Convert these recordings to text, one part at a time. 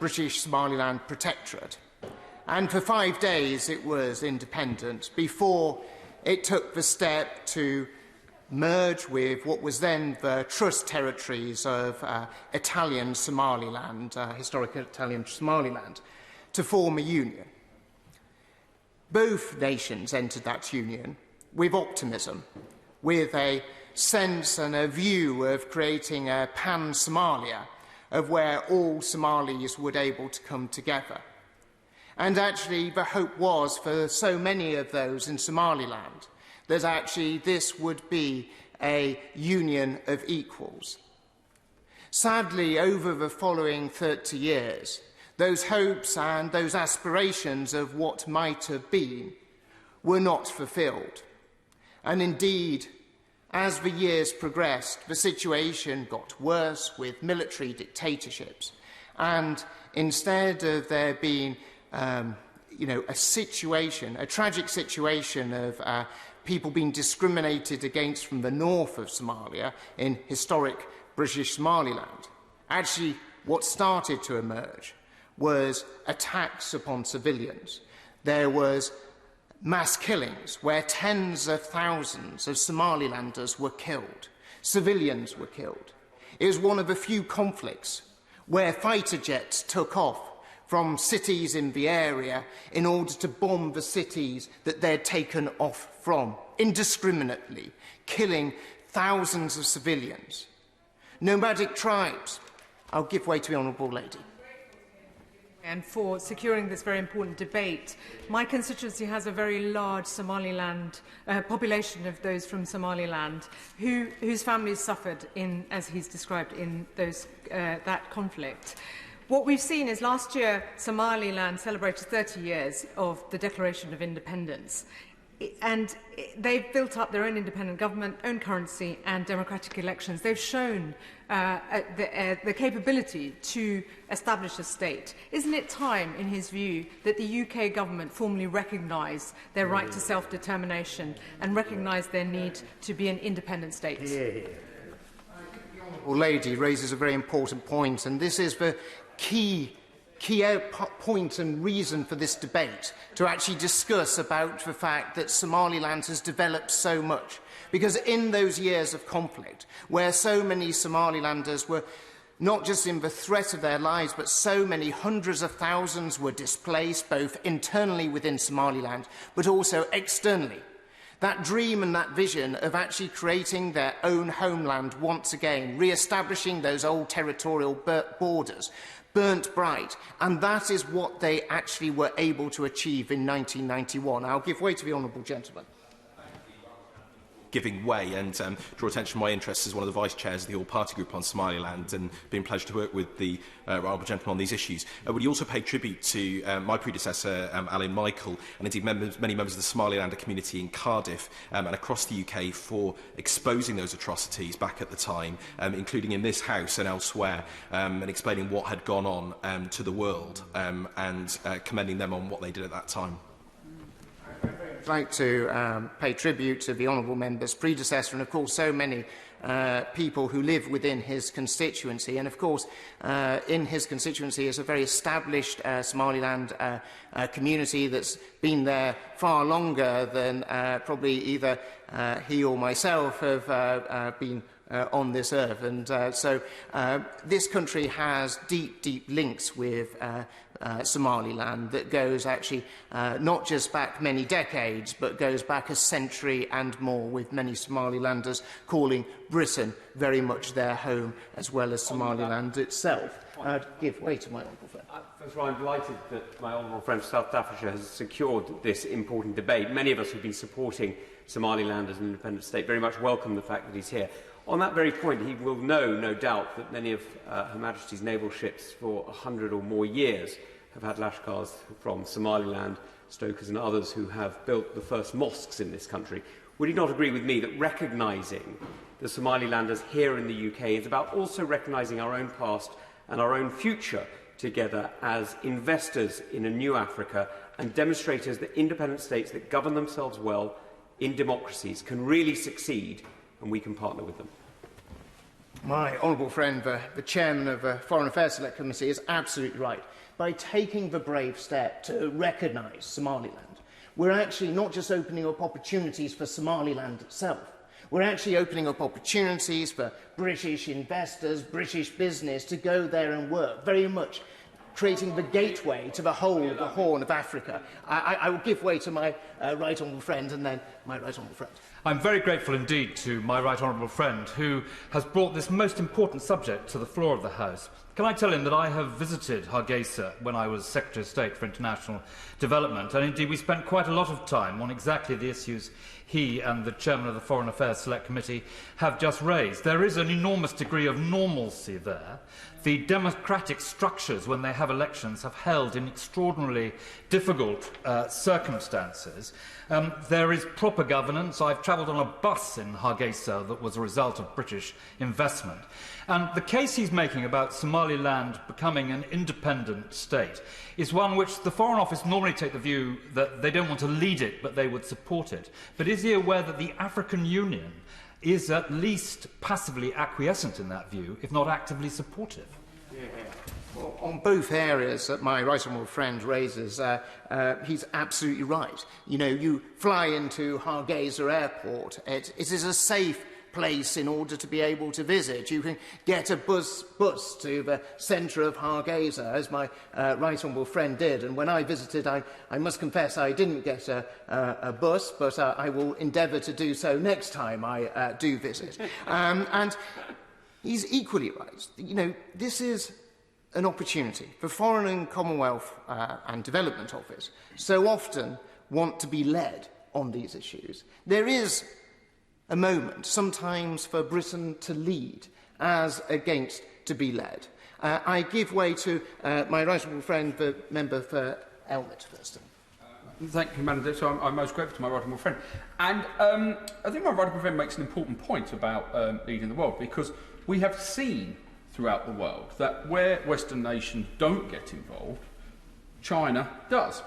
British Somaliland Protectorate. And for 5 days it was independent before it took the step to merge with what was then the trust territories of Italian Somaliland, historic Italian Somaliland, to form a union. Both nations entered that union with optimism, with a sense and a view of creating a pan-Somalia, of where all Somalis would be able to come together. And actually the hope was for so many of those in Somaliland that actually this would be a union of equals. Sadly, over the following 30 years, those hopes and those aspirations of what might have been were not fulfilled. And indeed, as the years progressed, the situation got worse with military dictatorships. And instead of there being a tragic situation of people being discriminated against from the north of Somalia in historic British Somaliland, actually what started to emerge was attacks upon civilians. There was mass killings where tens of thousands of Somalilanders were killed. Civilians were killed. It was one of the few conflicts where fighter jets took off from cities in the area in order to bomb the cities that they'd taken off from, indiscriminately, killing thousands of civilians. Nomadic tribes. I'll give way to the Honourable Lady. And for securing this very important debate. My constituency has a very large Somaliland population of those from Somaliland whose families suffered in, as he's described, in that conflict. What we've seen is last year Somaliland celebrated 30 years of the Declaration of Independence. And they've built up their own independent government, own currency and democratic elections. They've shown the capability to establish a state. Isn't it time, in his view, that the UK government formally recognise their right to self-determination and recognise their need to be an independent state? The Honourable Lady raises a very important point, and this is the key point and reason for this debate, to actually discuss about the fact that Somaliland has developed so much. Because in those years of conflict, where so many Somalilanders were not just in the threat of their lives, but so many hundreds of thousands were displaced, both internally within Somaliland, but also externally. That dream and that vision of actually creating their own homeland once again, re-establishing those old territorial borders, burnt bright, and that is what they actually were able to achieve in 1991. I'll give way to the honourable gentleman. Giving way and draw attention to my interests as one of the vice chairs of the All-Party Group on Somaliland, and been a pleasure to work with the honourable gentleman on these issues. Would you also pay tribute to my predecessor, Alan Michael, and indeed many members of the Somalilander community in Cardiff and across the UK for exposing those atrocities back at the time, including in this House and elsewhere, and explaining what had gone on to the world, and commending them on what they did at that time. I'd like to pay tribute to the honourable member's predecessor and, of course, so many people who live within his constituency. And, of course, in his constituency is a very established Somaliland community that's been there far longer than probably either he or myself have been on this earth. And so this country has deep, deep links with Somaliland that goes actually not just back many decades, but goes back a century and more, with many Somalilanders calling Britain very much their home, as well as Somaliland itself. I'd give way to my honourable friend. First of all, I'm delighted that my honourable friend from South Staffordshire has secured this important debate. Many of us who've been supporting Somaliland as an independent state very much welcome the fact that he's here. On that very point, he will know, no doubt, that many of Her Majesty's naval ships for 100 or more years have had Lashkars from Somaliland, Stokers and others who have built the first mosques in this country. Would he not agree with me that recognising the Somalilanders here in the UK is about also recognising our own past and our own future together as investors in a new Africa, and demonstrators that independent states that govern themselves well in democracies can really succeed, and we can partner with them? My honourable friend, the chairman of the Foreign Affairs Select Committee, is absolutely right. By taking the brave step to recognise Somaliland, we're actually not just opening up opportunities for Somaliland itself. We're actually opening up opportunities for British investors, British business to go there and work, very much creating the gateway to the Horn of Africa. I will give way to my right honourable friend and then my right honourable friend. I'm very grateful indeed to my right honourable friend who has brought this most important subject to the floor of the House. Can I tell him that I have visited Hargeisa when I was Secretary of State for International Development, and indeed we spent quite a lot of time on exactly the issues he and the Chairman of the Foreign Affairs Select Committee have just raised. There is an enormous degree of normalcy there. The democratic structures, when they have elections, have held in extraordinarily difficult circumstances. There is proper governance. I've travelled on a bus in Hargeisa that was a result of British investment. And the case he's making about Somaliland becoming an independent state is one which the Foreign Office normally take the view that they don't want to lead it, but they would support it. But is he aware that the African Union is at least passively acquiescent in that view, if not actively supportive? Well, on both areas that my right honourable friend raises, he's absolutely right. You know, you fly into Hargeisa Airport, it is a safe place in order to be able to visit. You can get a bus to the centre of Hargeisa, as my right honourable friend did. And when I visited, I must confess I didn't get a bus, but I will endeavour to do so next time I do visit. And he's equally right. You know, this is an opportunity. The Foreign and Commonwealth and Development Office so often want to be led on these issues. There is a moment, sometimes, for Britain to lead as against to be led. I give way to my right honourable friend, the member for Elmet first. Thank you, Madam Deputy. I'm most grateful to my right honourable friend. And I think my right honourable friend makes an important point about leading the world, because we have seen throughout the world that where Western nations don't get involved, China does.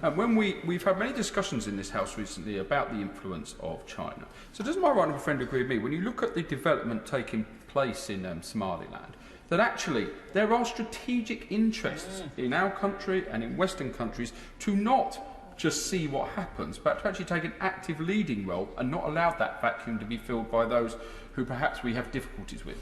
And when we've had many discussions in this House recently about the influence of China. So does my right honourable friend agree with me, when you look at the development taking place in Somaliland, that actually there are strategic interests in our country and in Western countries to not just see what happens, but to actually take an active leading role and not allow that vacuum to be filled by those who perhaps we have difficulties with?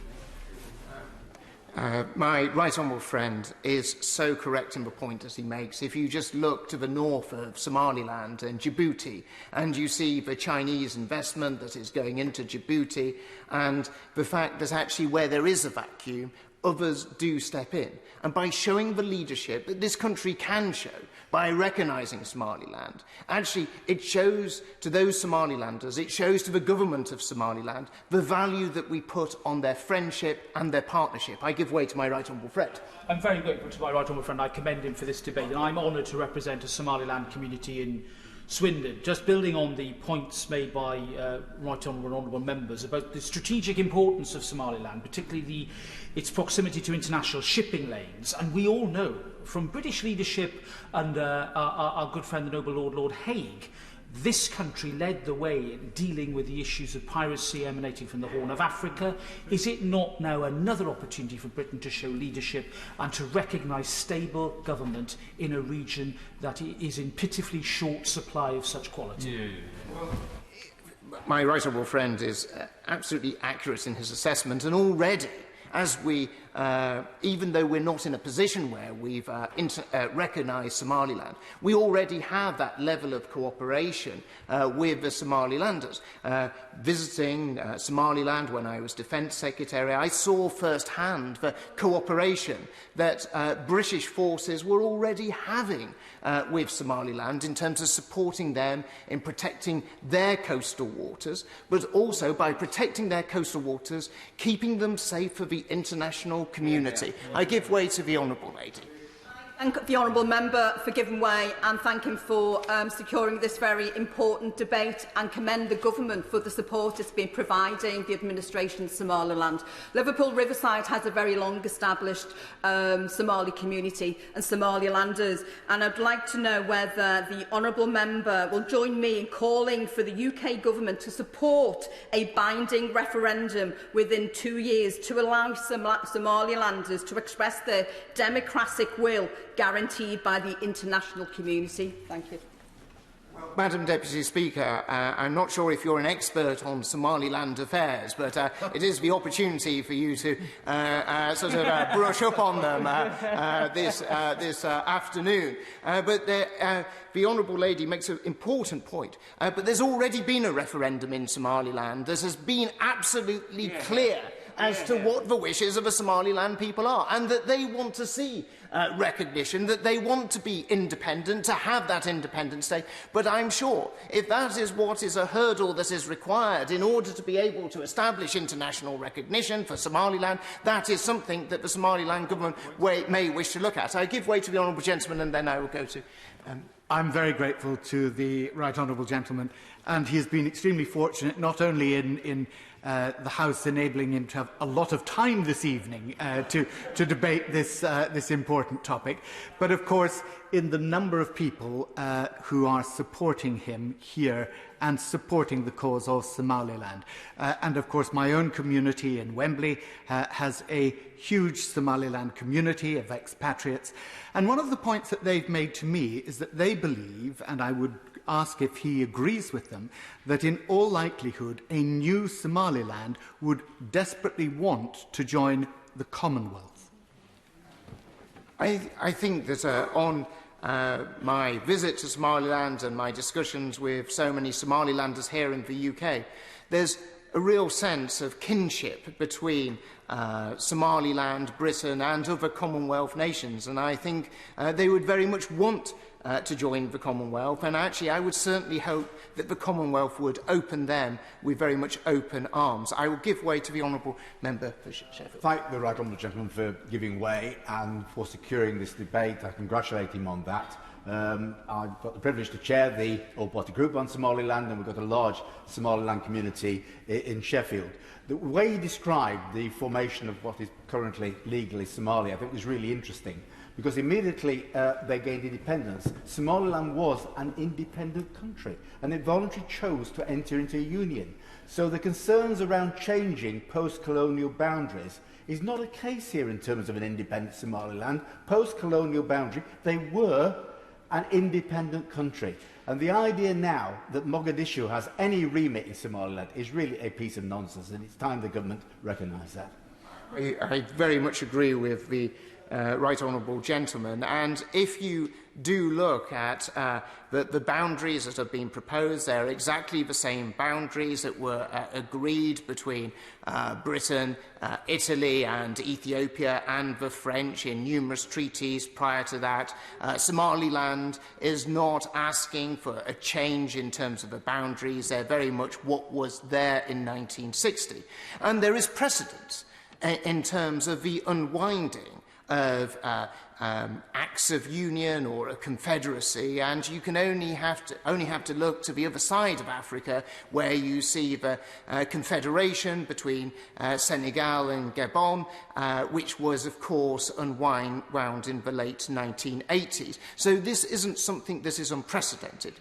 My right honourable friend is so correct in the point as he makes. If you just look to the north of Somaliland and Djibouti, and you see the Chinese investment that is going into Djibouti, and the fact that actually where there is a vacuum, others do step in. And by showing the leadership that this country can show, by recognising Somaliland, actually it shows to those Somalilanders, it shows to the government of Somaliland the value that we put on their friendship and their partnership. I give way to my right honourable friend. I'm very grateful to my right honourable friend. I commend him for this debate, and I'm honoured to represent a Somaliland community in Swindon. Just building on the points made by right honourable and honourable members about the strategic importance of Somaliland, particularly its proximity to international shipping lanes. And we all know from British leadership under our good friend the Noble Lord Haig, this country led the way in dealing with the issues of piracy emanating from the Horn of Africa. Is it not now another opportunity for Britain to show leadership and to recognise stable government in a region that is in pitifully short supply of such quality? Well, my right honourable friend is absolutely accurate in his assessment, and already, as we, even though we're not in a position where we've recognised Somaliland, we already have that level of cooperation with the Somalilanders. Visiting Somaliland when I was Defence Secretary, I saw firsthand the cooperation that British forces were already having with Somaliland in terms of supporting them in protecting their coastal waters, but also by protecting their coastal waters, keeping them safe for the international community. I give way to the honourable lady. Thank the honourable member for giving way and thank him for securing this very important debate, and commend the government for the support it's been providing the administration in Somaliland. Liverpool Riverside has a very long established Somali community and Somalilanders, and I'd like to know whether the honourable member will join me in calling for the UK government to support a binding referendum within 2 years to allow Somalilanders to express their democratic will guaranteed by the international community. Thank you. Madam Deputy Speaker, I'm not sure if you're an expert on Somaliland affairs, but it is the opportunity for you to brush up on them this afternoon. But the Honourable Lady makes an important point. But there's already been a referendum in Somaliland that has been absolutely clear as to what the wishes of the Somaliland people are, and that they want to see recognition, that they want to be independent, to have that independent state. But I'm sure if that is what is a hurdle that is required in order to be able to establish international recognition for Somaliland, that is something that the Somaliland government may wish to look at. I give way to the honourable gentleman, and then I will go to... I'm very grateful to the right honourable gentleman, and he has been extremely fortunate not only in the House enabling him to have a lot of time this evening to debate this important topic, but of course in the number of people who are supporting him here and supporting the cause of Somaliland. And of course my own community in Wembley has a huge Somaliland community of expatriates, and one of the points that they've made to me is that they believe, and I would ask if he agrees with them, that in all likelihood a new Somaliland would desperately want to join the Commonwealth. I think that on my visit to Somaliland and my discussions with so many Somalilanders here in the UK, there's a real sense of kinship between Somaliland, Britain and other Commonwealth nations, and I think they would very much want to join the Commonwealth, and actually I would certainly hope that the Commonwealth would open them with very much open arms. I will give way to the honourable member for Sheffield. Thank the right honourable gentleman for giving way and for securing this debate. I congratulate him on that. I've got the privilege to chair the all-party group on Somaliland, and we've got a large Somaliland community in Sheffield. The way he described the formation of what is currently legally Somalia, I think was really interesting, because immediately they gained independence, Somaliland was an independent country, and it voluntarily chose to enter into a union. So the concerns around changing post-colonial boundaries is not a case here in terms of an independent Somaliland. Post-colonial boundary, they were an independent country. And the idea now that Mogadishu has any remit in Somaliland is really a piece of nonsense, and it's time the government recognise that. I very much agree with the right honourable gentleman, and if you do look at the boundaries that have been proposed, they're exactly the same boundaries that were agreed between Britain, Italy and Ethiopia and the French in numerous treaties prior to that. Somaliland is not asking for a change in terms of the boundaries. They're very much what was there in 1960. And there is precedent in terms of the unwinding of acts of union or a confederacy, and you can only have to look to the other side of Africa, where you see the confederation between Senegal and Gabon, which was of course unwound in the late 1980s. So this isn't something that is unprecedented.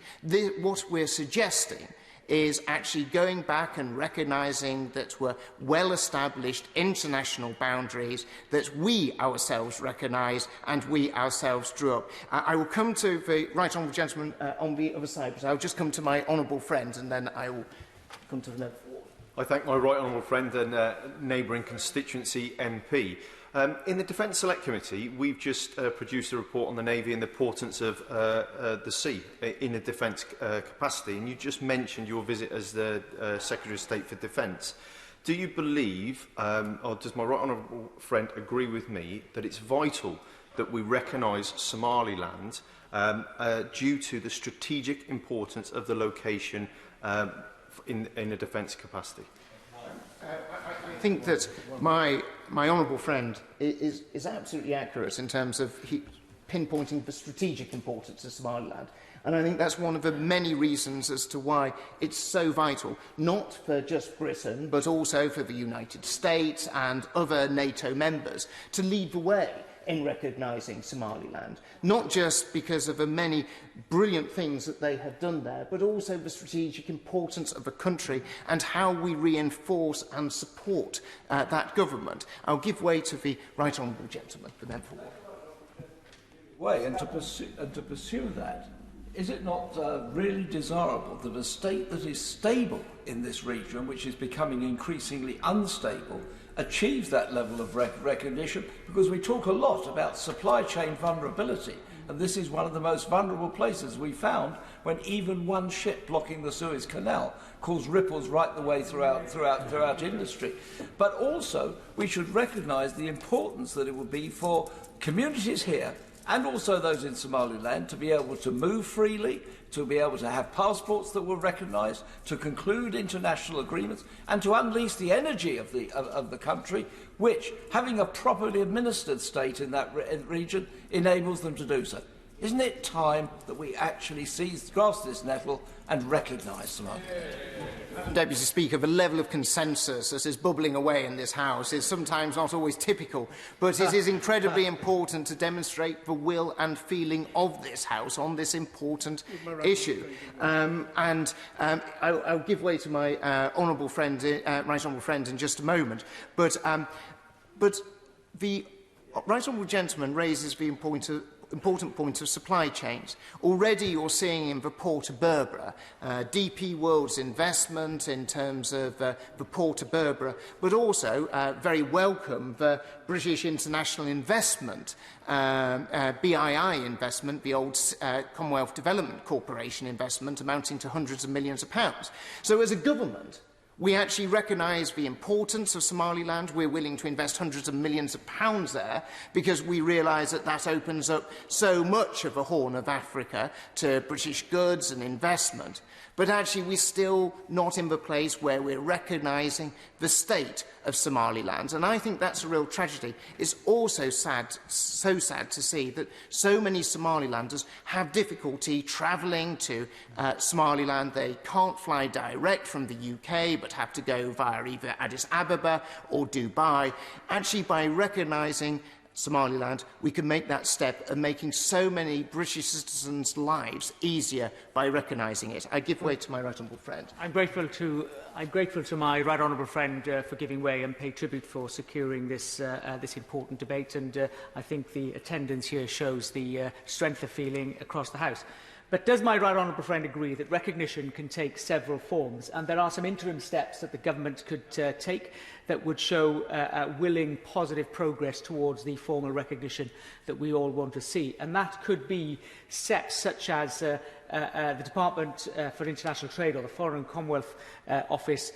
What we're suggesting is actually going back and recognising that were well-established international boundaries that we ourselves recognise and we ourselves drew up. I will come to the right honourable gentleman on the other side, but I'll just come to my honourable friend and then I will come to the left. I thank my right honourable friend and neighbouring constituency MP. In the Defence Select Committee, we've just produced a report on the Navy and the importance of the sea in a defence capacity, and you just mentioned your visit as the Secretary of State for Defence. Do you believe, or does my right honourable friend agree with me, that it's vital that we recognise Somaliland due to the strategic importance of the location in a defence capacity? I think that my honourable friend is absolutely accurate in terms of pinpointing the strategic importance of Somaliland. And I think that's one of the many reasons as to why it's so vital, not for just Britain, but also for the United States and other NATO members, to lead the way in recognising Somaliland, not just because of the many brilliant things that they have done there, but also the strategic importance of the country and how we reinforce and support that government. I'll give way to the Right Honourable Gentleman, the member for Warwick. And to pursue that, is it not really desirable that a state that is stable in this region, which is becoming increasingly unstable, achieves that level of recognition? Because we talk a lot about supply chain vulnerability, and this is one of the most vulnerable places we found when even one ship blocking the Suez Canal caused ripples right the way throughout industry. But also, we should recognise the importance that it would be for communities here and also those in Somaliland to be able to move freely, to be able to have passports that were recognised, to conclude international agreements, and to unleash the energy of the country, which, having a properly administered state in that region, enables them to do so. Isn't it time that we actually grasp this nettle and recognise Somaliland? Deputy Speaker, the level of consensus that is bubbling away in this House is sometimes not always typical, but it is incredibly important to demonstrate the will and feeling of this House on this important issue. I'll give way to my right honourable friend in just a moment, but the Right Honourable Gentleman raises the important point of supply chains. Already you're seeing in the port of Berbera, DP World's investment in terms of the port of Berbera, but also very welcome the British International Investment, BII investment, the old Commonwealth Development Corporation investment amounting to hundreds of millions of pounds. So as a government, we actually recognise the importance of Somaliland. We're willing to invest hundreds of millions of pounds there because we realise that that opens up so much of the Horn of Africa to British goods and investment. But actually, we're still not in the place where we're recognising the state of Somaliland. And I think that's a real tragedy. It's also sad, so sad to see that so many Somalilanders have difficulty travelling to Somaliland. They can't fly direct from the UK, but have to go via either Addis Ababa or Dubai. Actually, by recognising Somaliland, we can make that step of making so many British citizens' lives easier by recognising it. I give way to my right honourable friend. I'm grateful to my right honourable friend for giving way and pay tribute for securing this important debate, and I think the attendance here shows the strength of feeling across the House. But does my right honourable friend agree that recognition can take several forms, and there are some interim steps that the government could take that would show willing, positive progress towards the formal recognition that we all want to see? And that could be steps such as the Department for International Trade, or the Foreign Commonwealth Office,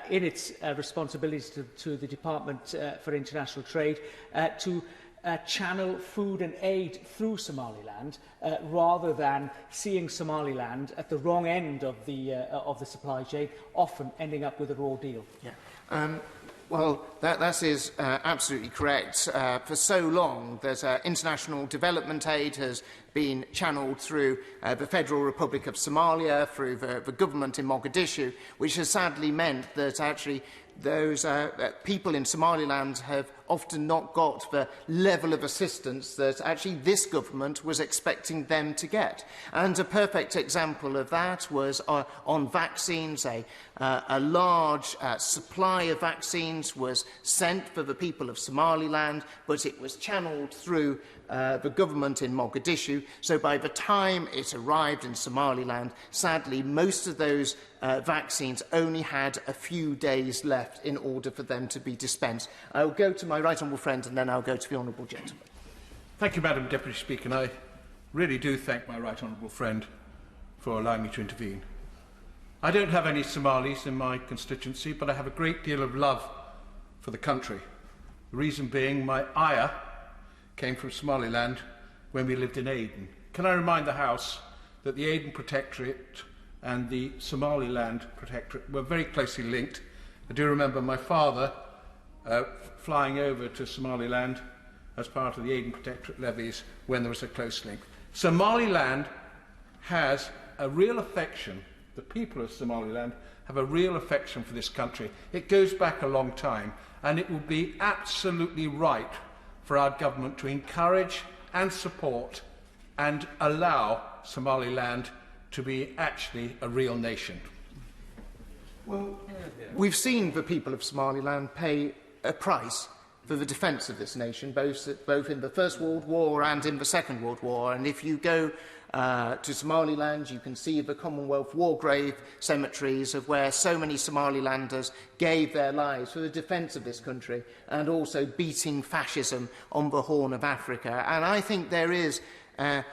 in its responsibilities to the Department for International Trade, to channel food and aid through Somaliland, rather than seeing Somaliland at the wrong end of the supply chain, often ending up with a raw deal. Yeah. Well, that is absolutely correct. For so long that international development aid has been channelled through the Federal Republic of Somalia, through the government in Mogadishu, which has sadly meant that actually those people in Somaliland have often not got the level of assistance that actually this government was expecting them to get. And a perfect example of that was on vaccines. A large supply of vaccines was sent for the people of Somaliland, but it was channelled through the government in Mogadishu. So by the time it arrived in Somaliland, sadly, most of those vaccines only had a few days left in order for them to be dispensed. I'll go to my right honourable friend and then I'll go to the honourable gentleman. Thank you, Madam Deputy Speaker, and I really do thank my right honourable friend for allowing me to intervene. I don't have any Somalis in my constituency, but I have a great deal of love for the country. The reason being, my ayah came from Somaliland when we lived in Aden. Can I remind the House that the Aden Protectorate and the Somaliland Protectorate were very closely linked. I do remember my father flying over to Somaliland as part of the Aden Protectorate levies when there was a close link. Somaliland has a real affection, the people of Somaliland have a real affection for this country. It goes back a long time, and it will be absolutely right for our government to encourage and support and allow Somaliland to be actually a real nation. Well, we've seen the people of Somaliland pay a price for the defence of this nation, both in the First World War and in the Second World War. And if you go to Somaliland, you can see the Commonwealth War Grave cemeteries of where so many Somalilanders gave their lives for the defence of this country and also beating fascism on the Horn of Africa. And I think there is a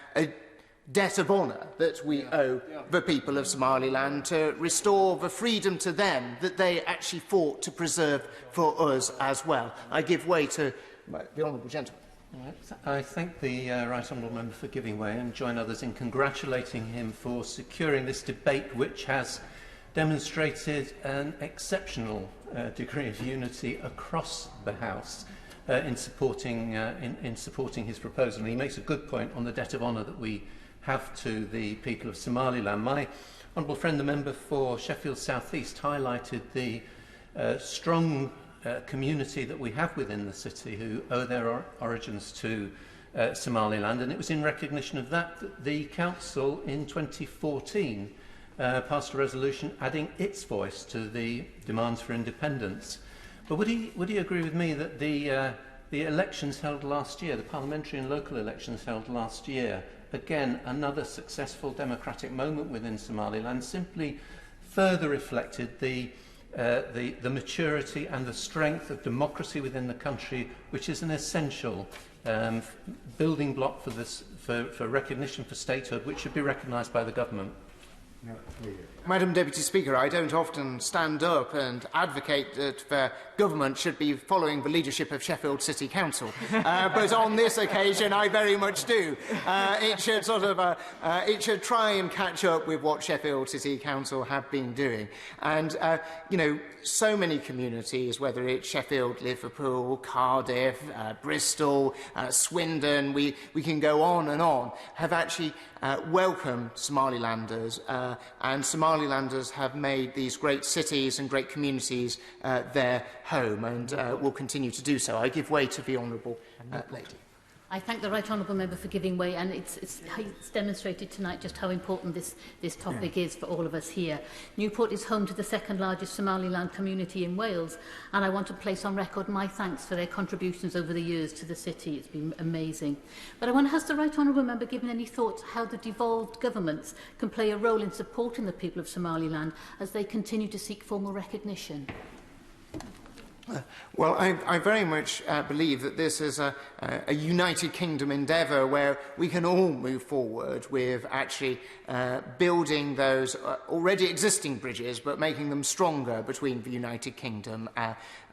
debt of honour that we owe the people of Somaliland to restore the freedom to them that they actually fought to preserve for us as well. I give way to the honourable gentleman. I thank the Right Honourable Member for giving way and join others in congratulating him for securing this debate, which has demonstrated an exceptional degree of unity across the House in supporting his proposal. And he makes a good point on the debt of honour that we have to the people of Somaliland. My honourable friend, the member for Sheffield South East, highlighted the strong community that we have within the city who owe their origins to Somaliland, and it was in recognition of that that the Council in 2014 passed a resolution adding its voice to the demands for independence. But would he agree with me that the elections held last year, the parliamentary and local elections held last year, again another successful democratic moment within Somaliland, simply further reflected the maturity and the strength of democracy within the country, which is an essential building block for recognition for statehood, which should be recognised by the government. Madam Deputy Speaker, I don't often stand up and advocate that the government should be following the leadership of Sheffield City Council, but on this occasion I very much do. It should try and catch up with what Sheffield City Council have been doing. And, you know, so many communities, whether it's Sheffield, Liverpool, Cardiff, Bristol, Swindon, we can go on, have actually welcomed Somalilanders, and Somalilanders have made these great cities and great communities their home, and will continue to do so. I give way to the honourable lady. I thank the Right Honourable Member for giving way, and it's demonstrated tonight just how important this topic is for all of us here. Newport is home to the second largest Somaliland community in Wales, and I want to place on record my thanks for their contributions over the years to the city. It's been amazing. But I wonder, has the Right Honourable Member given any thought to how the devolved governments can play a role in supporting the people of Somaliland as they continue to seek formal recognition? Well, I very much believe that this is a United Kingdom endeavour where we can all move forward with actually building those already existing bridges, but making them stronger between the United Kingdom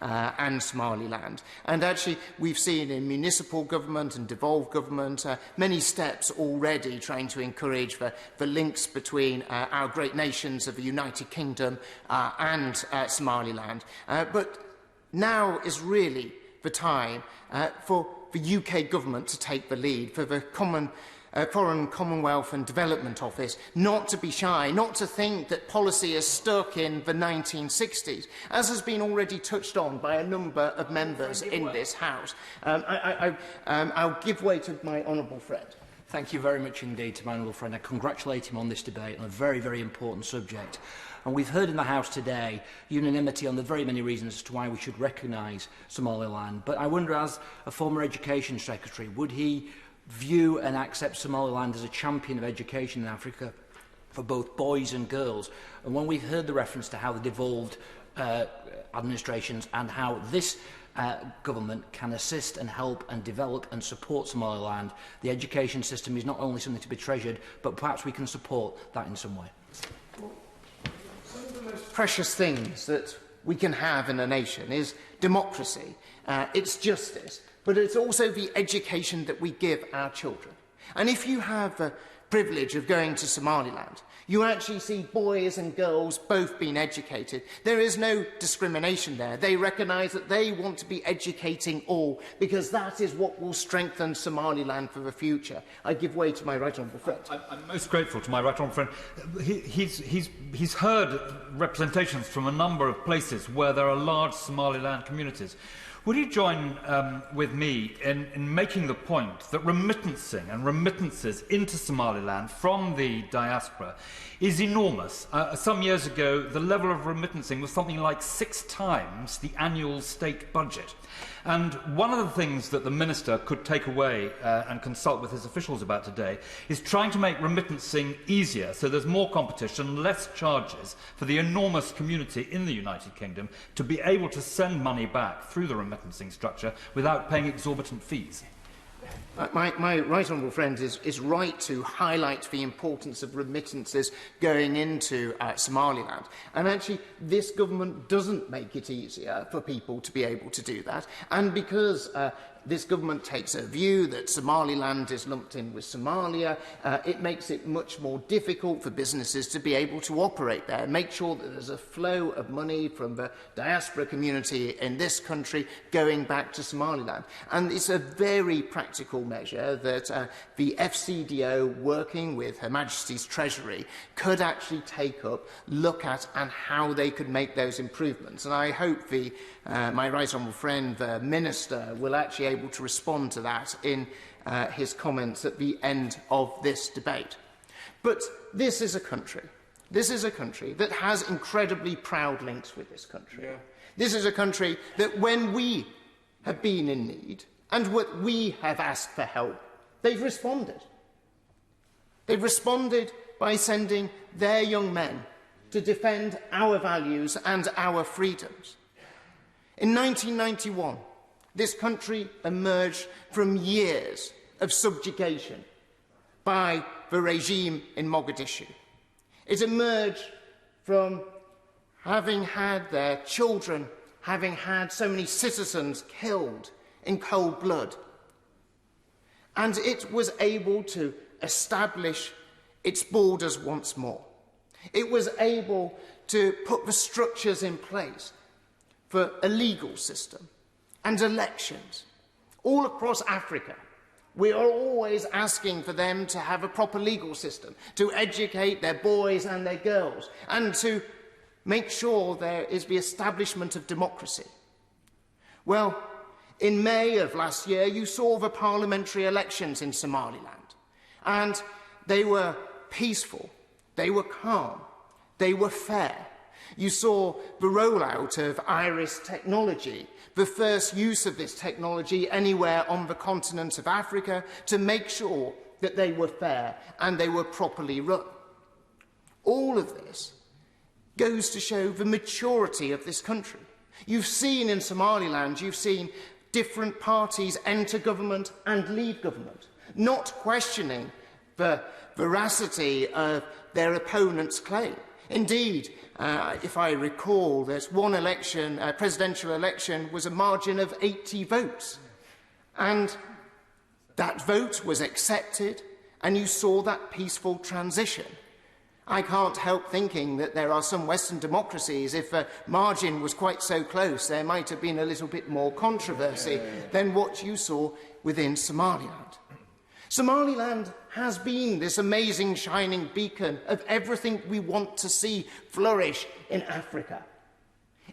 and Somaliland. And actually, we've seen in municipal government and devolved government many steps already trying to encourage the links between our great nations of the United Kingdom and Somaliland. But now is really the time for the UK government to take the lead, for the Foreign, Commonwealth and Development Office not to be shy, not to think that policy is stuck in the 1960s, as has been already touched on by a number of members in this House. I'll give way to my honourable friend. Thank you very much indeed to my honourable friend. I congratulate him on this debate on a very, very important subject. And we've heard in the House today unanimity on the very many reasons as to why we should recognise Somaliland. But I wonder, as a former Education Secretary, would he view and accept Somaliland as a champion of education in Africa for both boys and girls? And when we've heard the reference to how the devolved administrations and how this government can assist and help and develop and support Somaliland, the education system is not only something to be treasured, but perhaps we can support that in some way. Precious things that we can have in a nation is democracy, it's justice, but it's also the education that we give our children. And if you have privilege of going to Somaliland. You actually see boys and girls both being educated. There is no discrimination there. They recognise that they want to be educating all, because that is what will strengthen Somaliland for the future. I give way to my right honourable friend. I'm most grateful to my right honourable friend. He's heard representations from a number of places where there are large Somaliland communities. Would you join with me in making the point that remittances into Somaliland from the diaspora is enormous? Some years ago, the level of remittancing was something like 6 times the annual state budget. And one of the things that the Minister could take away and consult with his officials about today is trying to make remittancing easier, so there's more competition, less charges for the enormous community in the United Kingdom to be able to send money back through the remittancing structure without paying exorbitant fees. My right honourable friend is right to highlight the importance of remittances going into Somaliland. And actually, this government doesn't make it easier for people to be able to do that. And because this government takes a view that Somaliland is lumped in with Somalia, it makes it much more difficult for businesses to be able to operate there, make sure that there's a flow of money from the diaspora community in this country going back to Somaliland. And it's a very practical measure that the FCDO, working with Her Majesty's Treasury, could actually take up, look at, and how they could make those improvements. And I hope my right honourable friend, the Minister, will actually able to respond to that in his comments at the end of this debate. But this is a country that has incredibly proud links with this country. Yeah. This is a country that when we have been in need and what we have asked for help, they've responded. They've responded by sending their young men to defend our values and our freedoms. In 1991, this country emerged from years of subjugation by the regime in Mogadishu. It emerged from having had their children, having had so many citizens killed in cold blood. And it was able to establish its borders once more. It was able to put the structures in place for a legal system and elections. All across Africa, we are always asking for them to have a proper legal system, to educate their boys and their girls, and to make sure there is the establishment of democracy. Well, in May of last year, you saw the parliamentary elections in Somaliland, and they were peaceful, they were calm, they were fair. You saw the rollout of IRIS technology, the first use of this technology anywhere on the continent of Africa, to make sure that they were fair and they were properly run. All of this goes to show the maturity of this country. You've seen in Somaliland, you've seen different parties enter government and leave government, not questioning the veracity of their opponent's claim. Indeed, if I recall, that one election, presidential election, was a margin of 80 votes. And that vote was accepted, and you saw that peaceful transition. I can't help thinking that there are some Western democracies, if the margin was quite so close, there might have been a little bit more controversy than what you saw within Somaliland. Somaliland has been this amazing shining beacon of everything we want to see flourish in Africa.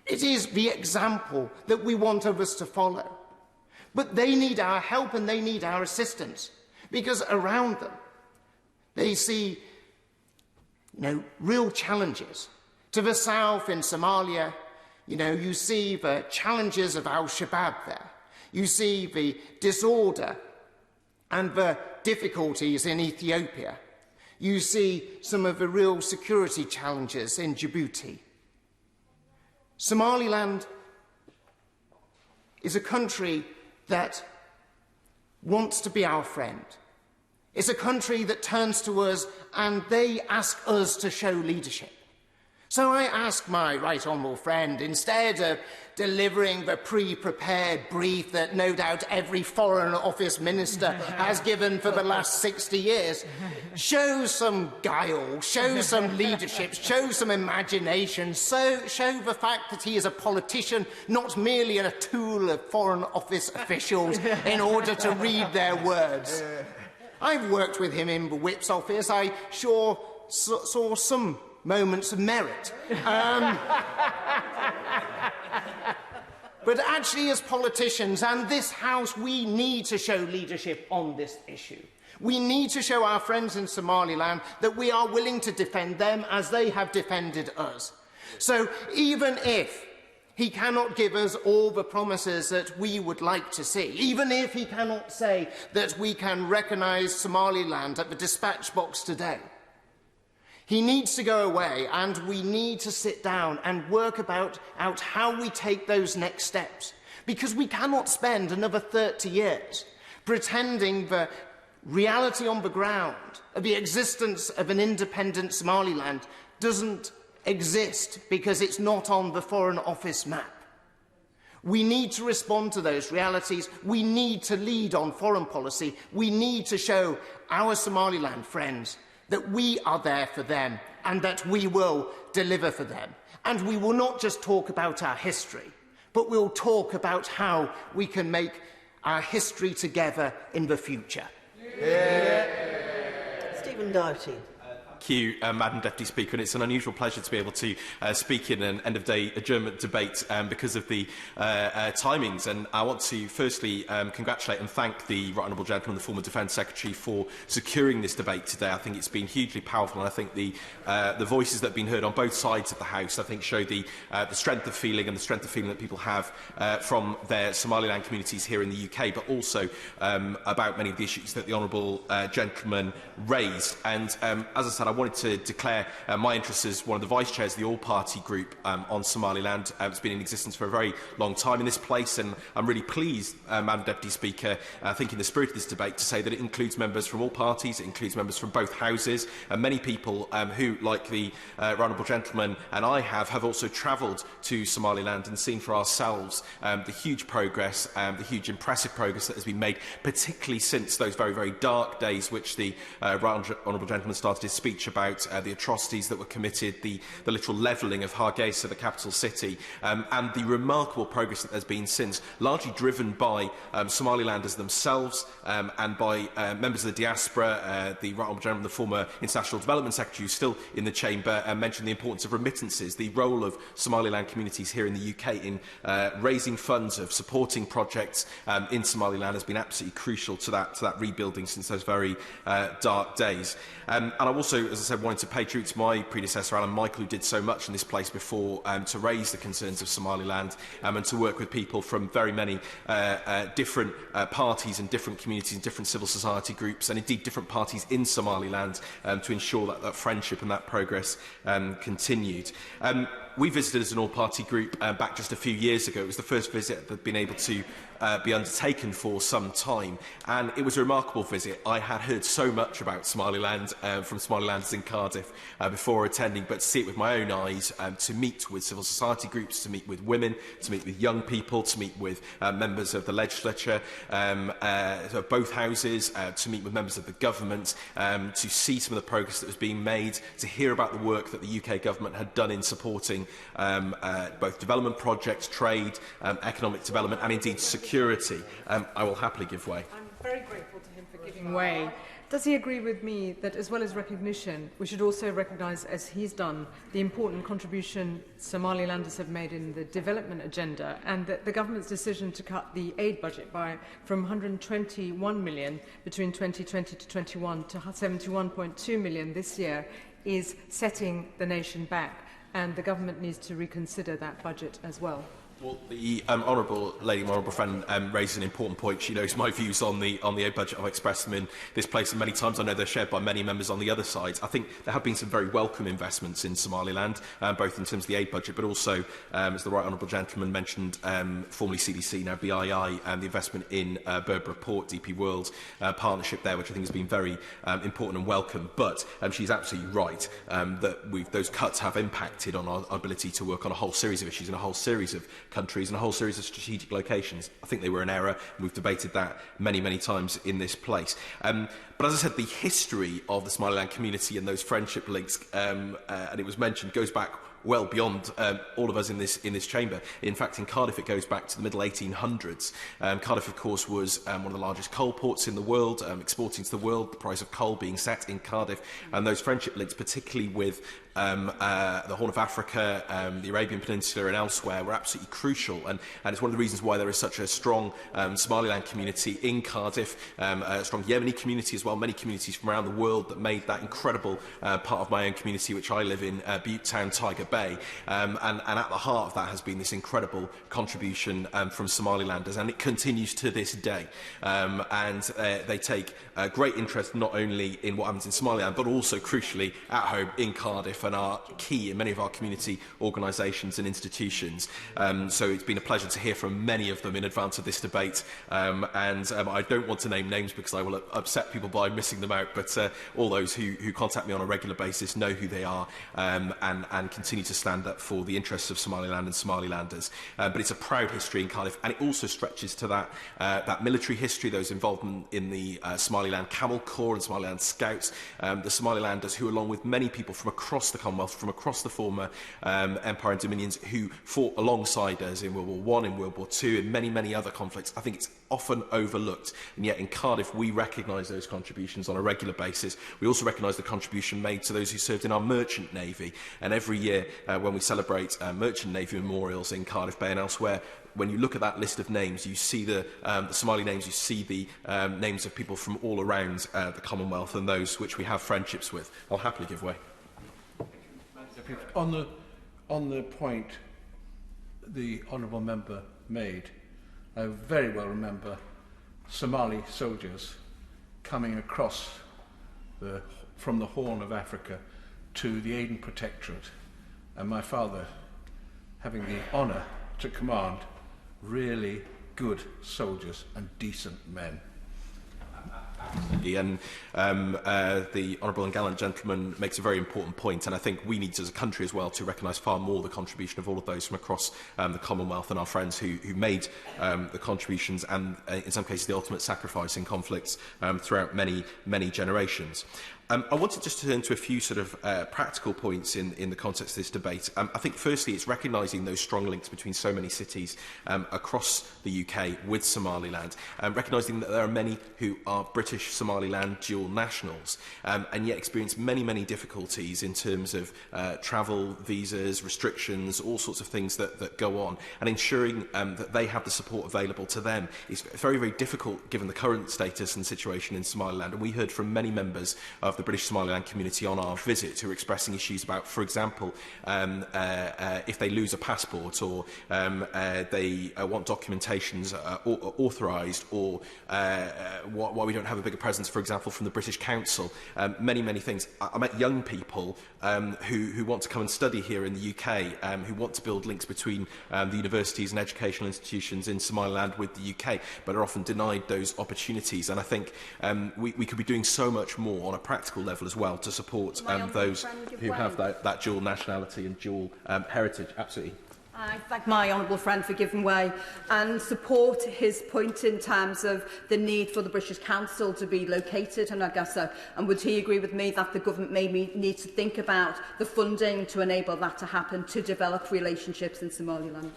It is the example that we want others to follow. But they need our help and they need our assistance, because around them they see real challenges. To the south in Somalia, you see the challenges of Al-Shabaab there. You see the disorder and the difficulties in Ethiopia. You see some of the real security challenges in Djibouti. Somaliland is a country that wants to be our friend. It's a country that turns to us and they ask us to show leadership. So I ask my right honourable friend, instead of delivering the pre-prepared brief that no doubt every Foreign Office minister has given for the last 60 years, show some guile, show some leadership, show some imagination, show the fact that he is a politician, not merely a tool of Foreign Office officials in order to read their words. I've worked with him in the Whip's office. I sure saw some moments of merit. But actually, as politicians and this House, we need to show leadership on this issue. We need to show our friends in Somaliland that we are willing to defend them as they have defended us. So even if he cannot give us all the promises that we would like to see, even if he cannot say that we can recognise Somaliland at the dispatch box today, he needs to go away, and we need to sit down and work out how we take those next steps. Because we cannot spend another 30 years pretending the reality on the ground of the existence of an independent Somaliland doesn't exist because it's not on the Foreign Office map. We need to respond to those realities. We need to lead on foreign policy. We need to show our Somaliland friends that we are there for them and that we will deliver for them. And we will not just talk about our history, but we'll talk about how we can make our history together in the future. Stephen Doughty. Thank you, Madam Deputy Speaker, and it's an unusual pleasure to be able to speak in an end-of-day adjournment debate because of the timings. And I want to firstly congratulate and thank the Right Honourable Gentleman, the former Defence Secretary, for securing this debate today. I think it's been hugely powerful, and I think the voices that have been heard on both sides of the House, I think, show the strength of feeling and the strength of feeling that people have from their Somaliland communities here in the UK, but also about many of the issues that the Honourable Gentleman raised. And as I said, I wanted to declare my interest as one of the Vice Chairs of the All-Party Group on Somaliland. It's been in existence for a very long time in this place, and I'm really pleased, Madam Deputy Speaker, I think in the spirit of this debate, to say that it includes members from all parties, it includes members from both houses, and many people who, like the Right Honourable Gentleman and I have also travelled to Somaliland and seen for ourselves the huge progress, the huge impressive progress that has been made, particularly since those very, very dark days which the Right Honourable Gentleman started his speech about the atrocities that were committed, the literal levelling of Hargeisa, the capital city, and the remarkable progress that there's been since, largely driven by Somalilanders themselves and by members of the diaspora. The Right Honourable Gentleman, the former International Development Secretary, who's still in the chamber, mentioned the importance of remittances, the role of Somaliland communities here in the UK in raising funds, of supporting projects in Somaliland has been absolutely crucial to that rebuilding since those very dark days. And I also, as I said, wanted to pay tribute to my predecessor, Alan Michael, who did so much in this place before to raise the concerns of Somaliland and to work with people from very many different parties and different communities and different civil society groups, and indeed different parties in Somaliland, to ensure that friendship and that progress continued. We visited as an all-party group back just a few years ago. It was the first visit that had been able to be undertaken for some time, and it was a remarkable visit. I had heard so much about Somaliland from Somalilanders in Cardiff before attending, but to see it with my own eyes, to meet with civil society groups, to meet with women, to meet with young people, to meet with members of the legislature, of both houses, to meet with members of the government, to see some of the progress that was being made, to hear about the work that the UK government had done in supporting both development projects, trade, economic development, and indeed security. I will happily give way. I'm very grateful to him for giving way. Does he agree with me that, as well as recognition, we should also recognise, as he's done, the important contribution Somalilanders have made in the development agenda, and that the government's decision to cut the aid budget from 121 million between 2020 to 21 to 71.2 million this year is setting the nation back, and the government needs to reconsider that budget as well? Well, the honourable lady, my honourable friend, raises an important point. She knows my views on the aid budget. I've expressed them in this place many times. I know they're shared by many members on the other side. I think there have been some very welcome investments in Somaliland, both in terms of the aid budget, but also, as the right honourable gentleman mentioned, formerly CDC, now BII, and the investment in Berbera Port, DP World partnership there, which I think has been very important and welcome. But she's absolutely right that those cuts have impacted on our ability to work on a whole series of issues in a whole series of countries and a whole series of strategic locations. I think they were an error, and we've debated that many, many times in this place. But as I said, the history of the Somaliland community and those friendship links, and it was mentioned, goes back well beyond all of us in this chamber. In fact, in Cardiff, it goes back to the middle 1800s. Cardiff, of course, was one of the largest coal ports in the world, exporting to the world, the price of coal being set in Cardiff, and those friendship links, particularly with the Horn of Africa, the Arabian Peninsula and elsewhere, were absolutely crucial, and it's one of the reasons why there is such a strong Somaliland community in Cardiff, a strong Yemeni community as well, many communities from around the world that made that incredible part of my own community, which I live in, Butte Town, Tiger Bay, and at the heart of that has been this incredible contribution from Somalilanders, and it continues to this day, and they take great interest not only in what happens in Somaliland, but also, crucially, at home in Cardiff, and are key in many of our community organisations and institutions. So it's been a pleasure to hear from many of them in advance of this debate, and I don't want to name names because I will upset people by missing them out, but all those who contact me on a regular basis know who they are, and continue to stand up for the interests of Somaliland and Somalilanders. But it's a proud history in Cardiff, and it also stretches to that military history, those involved in the Somaliland Camel Corps and Somaliland Scouts, the Somalilanders who, along with many people from across the Commonwealth, from across the former Empire and Dominions, who fought alongside us in World War I, in World War II, and many, many other conflicts. I think it's often overlooked, and yet in Cardiff we recognise those contributions on a regular basis. We also recognise the contribution made to those who served in our merchant navy, and every year when we celebrate merchant navy memorials in Cardiff Bay and elsewhere, when you look at that list of names, you see the Somali names, you see the names of people from all around the Commonwealth and those which we have friendships with. I'll happily give way. On the point the honourable member made, I very well remember Somali soldiers coming across from the Horn of Africa to the Aden Protectorate, and my father having the honour to command really good soldiers and decent men. And the honourable and gallant gentleman makes a very important point, and I think we need as a country as well to recognise far more the contribution of all of those from across the Commonwealth and our friends who made the contributions and in some cases the ultimate sacrifice in conflicts throughout many, many generations. I wanted just to turn to a few sort of practical points in the context of this debate. I think firstly it's recognising those strong links between so many cities across the UK with Somaliland, recognising that there are many who are British Somaliland dual nationals and yet experience many, many difficulties in terms of travel, visas, restrictions, all sorts of things that go on, and ensuring that they have the support available to them is very, very difficult given the current status and situation in Somaliland. And we heard from many members of the British Somaliland community on our visit who are expressing issues about, for example, if they lose a passport or they want documentations authorised, or why we don't have a bigger presence, for example, from the British Council. Many, many things. I met young people who want to come and study here in the UK, who want to build links between the universities and educational institutions in Somaliland with the UK, but are often denied those opportunities. And I think we could be doing so much more on a practical level as well to support those who have that dual nationality and dual heritage. Absolutely. I thank my honourable friend for giving way and support his point in terms of the need for the British Council to be located in Hargeisa. And would he agree with me that the government maybe needs to think about the funding to enable that to happen, to develop relationships in Somaliland?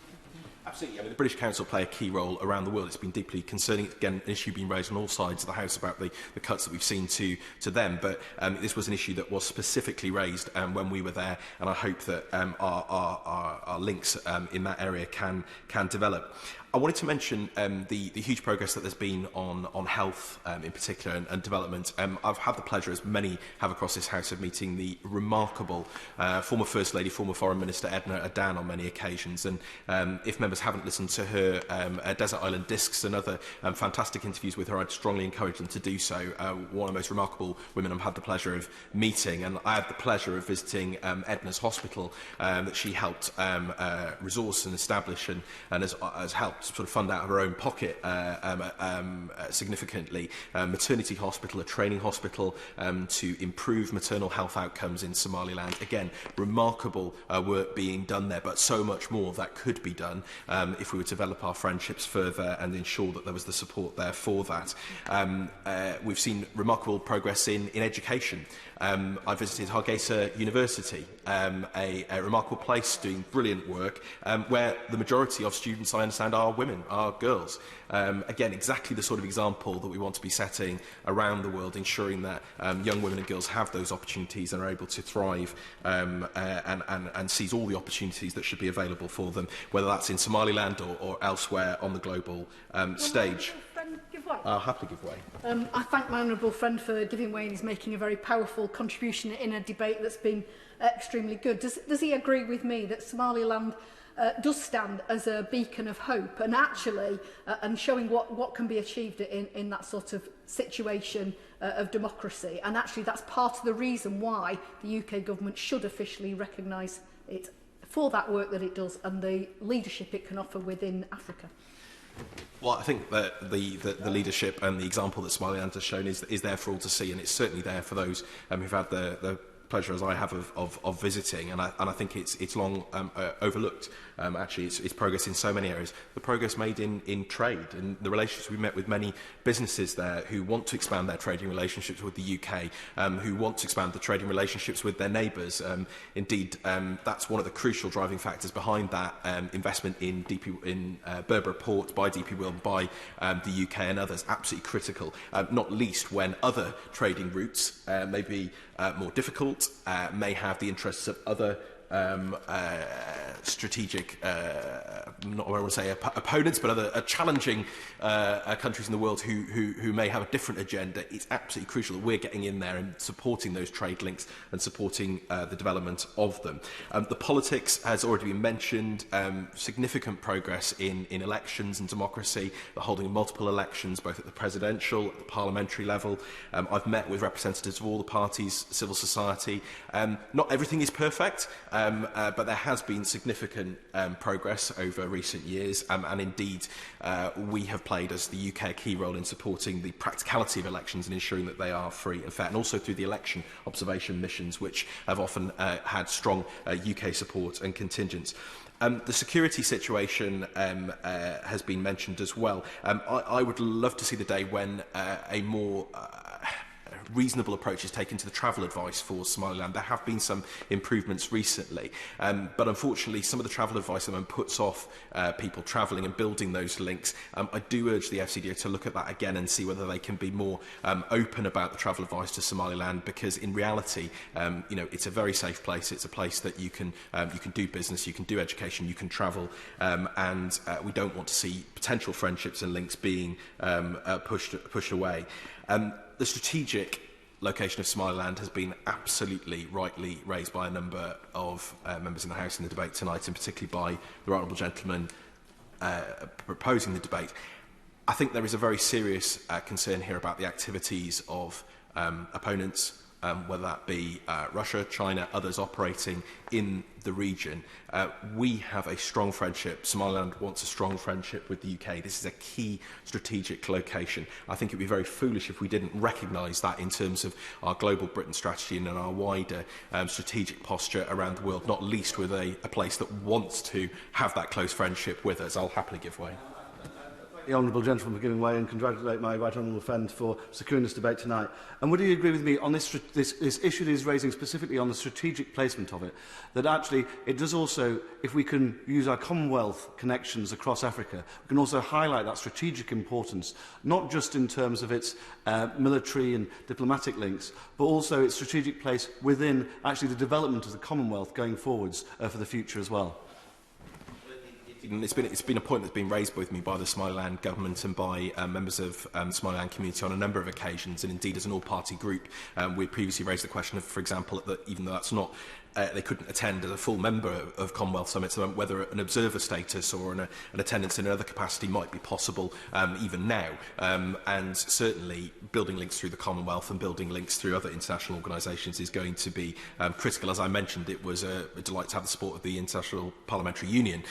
Absolutely. I mean, the British Council play a key role around the world. It's been deeply concerning. Again, an issue being raised on all sides of the House about the cuts that we've seen to them. But this was an issue that was specifically raised when we were there, and I hope that our links in that area can develop. I wanted to mention the huge progress that there's been on health in particular and development. I've had the pleasure, as many have across this House, of meeting the remarkable former First Lady, former Foreign Minister Edna Adan on many occasions. And if members haven't listened to her Desert Island Discs and other fantastic interviews with her, I'd strongly encourage them to do so. One of the most remarkable women I've had the pleasure of meeting. And I had the pleasure of visiting Edna's hospital that she helped resource and establish and has helped sort of fund out of her own pocket significantly. Maternity hospital, a training hospital to improve maternal health outcomes in Somaliland. Again, remarkable work being done there, but so much more that could be done if we were to develop our friendships further and ensure that there was the support there for that. We've seen remarkable progress in education. I visited Hargeisa University, a remarkable place doing brilliant work, where the majority of students, I understand, are women, are girls. Again, exactly the sort of example that we want to be setting around the world, ensuring that young women and girls have those opportunities and are able to thrive and seize all the opportunities that should be available for them, whether that's in Somaliland or elsewhere on the global stage. I'll happily give way. I thank my honourable friend for giving way, and he's making a very powerful contribution in a debate that's been extremely good. Does he agree with me that Somaliland does stand as a beacon of hope and actually and showing what can be achieved in that sort of situation of democracy, and actually that's part of the reason why the UK government should officially recognise it for that work that it does and the leadership it can offer within Africa? Well, I think that the leadership and the example that Somaliland has shown is there for all to see, and it's certainly there for those who've had the pleasure, as I have, of visiting, and I think it's long overlooked. Actually, it's progress in so many areas. The progress made in trade and the relationships we met with many businesses there who want to expand their trading relationships with the UK, who want to expand the trading relationships with their neighbours. Indeed, that's one of the crucial driving factors behind that investment in Berbera Port by DP World, by the UK and others. Absolutely critical, not least when other trading routes may be more difficult, may have the interests of other strategic, not what I want to say opponents, but other challenging countries in the world who may have a different agenda. It's absolutely crucial that we're getting in there and supporting those trade links and supporting the development of them. The politics has already been mentioned. Significant progress in elections and democracy, the holding of multiple elections, both at the presidential, at the parliamentary level. I've met with representatives of all the parties, civil society. Not everything is perfect. But there has been significant progress over recent years, and indeed we have played, as the UK, a key role in supporting the practicality of elections and ensuring that they are free and fair, and also through the election observation missions, which have often had strong UK support and contingents. The security situation has been mentioned as well. I would love to see the day when a more reasonable approach is taken to the travel advice for Somaliland. There have been some improvements recently, but unfortunately some of the travel advice puts off people travelling and building those links. I do urge the FCDO to look at that again and see whether they can be more open about the travel advice to Somaliland, because in reality, it's a very safe place. It's a place that you can do business, you can do education, you can travel, and we don't want to see potential friendships and links being pushed away. The strategic location of Somaliland has been absolutely rightly raised by a number of members in the House in the debate tonight, and particularly by the right honourable gentleman proposing the debate. I think there is a very serious concern here about the activities of opponents, whether that be Russia, China, others operating in the region. We have a strong friendship. Somaliland wants a strong friendship with the UK. This is a key strategic location. I think it would be very foolish if we didn't recognise that in terms of our global Britain strategy and our wider strategic posture around the world, not least with a place that wants to have that close friendship with us. I'll happily give way. The honourable gentleman for giving way, and congratulate my right honourable friend for securing this debate tonight. And would you agree with me on this issue that he's raising specifically on the strategic placement of it, that actually it does also, if we can use our Commonwealth connections across Africa, we can also highlight that strategic importance, not just in terms of its military and diplomatic links, but also its strategic place within actually the development of the Commonwealth going forwards for the future as well? it's been a point that's been raised with me by the Somaliland government and by members of the Somaliland community on a number of occasions, and indeed as an all-party group, we previously raised the question of, for example, that even though that's not they couldn't attend as a full member of Commonwealth Summits, whether an observer status or an attendance in another capacity might be possible even now. And certainly building links through the Commonwealth and building links through other international organisations is going to be critical. As I mentioned, it was a delight to have the support of the International Parliamentary Union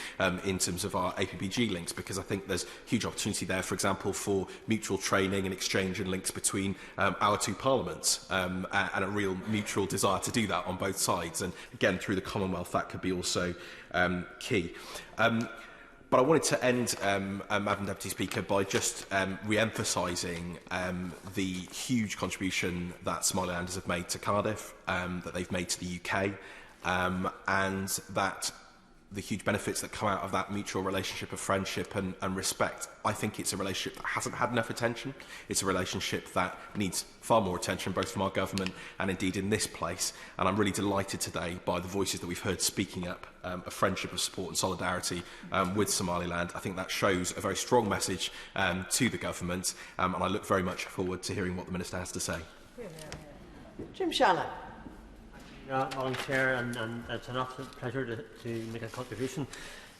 in terms of our APPG links, because I think there's huge opportunity there, for example, for mutual training and exchange and links between our two parliaments, and a real mutual desire to do that on both sides. And again, through the Commonwealth, that could be also key. But I wanted to end, Madam Deputy Speaker, by just re-emphasising the huge contribution that Somalilanders have made to Cardiff, that they've made to the UK, and that the huge benefits that come out of that mutual relationship of friendship and respect. I think it's a relationship that hasn't had enough attention. It's a relationship that needs far more attention, both from our government and indeed in this place. And I'm really delighted today by the voices that we've heard speaking up a friendship of support and solidarity with Somaliland. I think that shows a very strong message to the government, and I look very much forward to hearing what the Minister has to say. Jim Shannon. Madam Chair, and it's an absolute pleasure to make a contribution.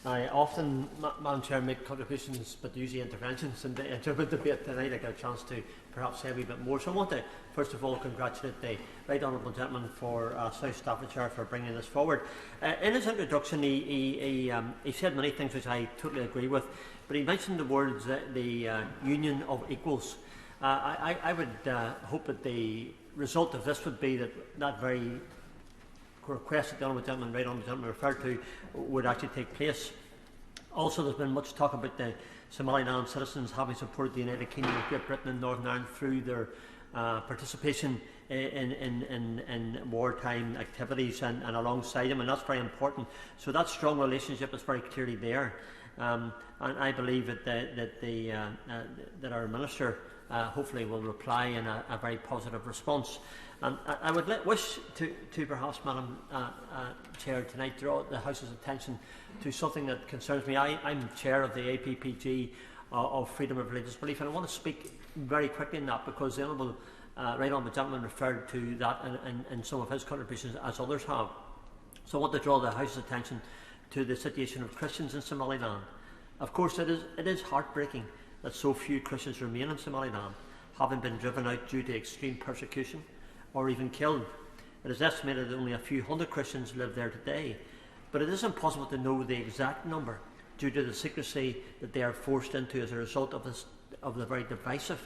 I often, Madam Chair, make contributions but usually interventions, and in the debate tonight I get a chance to perhaps say a wee bit more. So I want to first of all congratulate the Right Honourable Gentleman for South Staffordshire for bringing this forward. In his introduction he said many things which I totally agree with, but he mentioned the words the union of equals. I would hope that the result of this would be that very request that the Right Honourable Gentleman referred to would actually take place. Also, there's been much talk about the Somaliland citizens having supported the United Kingdom, Great Britain and Northern Ireland through their participation in wartime activities and alongside them, and that's very important. So that strong relationship is very clearly there, and I believe that our Minister hopefully will reply in a very positive response. I would wish to perhaps, Madam Chair, tonight draw the House's attention to something that concerns me. I'm Chair of the APPG of Freedom of Religious Belief, and I want to speak very quickly on that because the Right Honourable Gentleman referred to that in some of his contributions, as others have. So I want to draw the House's attention to the situation of Christians in Somaliland. Of course, it is heartbreaking that so few Christians remain in Somaliland, having been driven out due to extreme persecution or even killed. It is estimated that only a few hundred Christians live there today, but it is impossible to know the exact number due to the secrecy that they are forced into as a result of the very divisive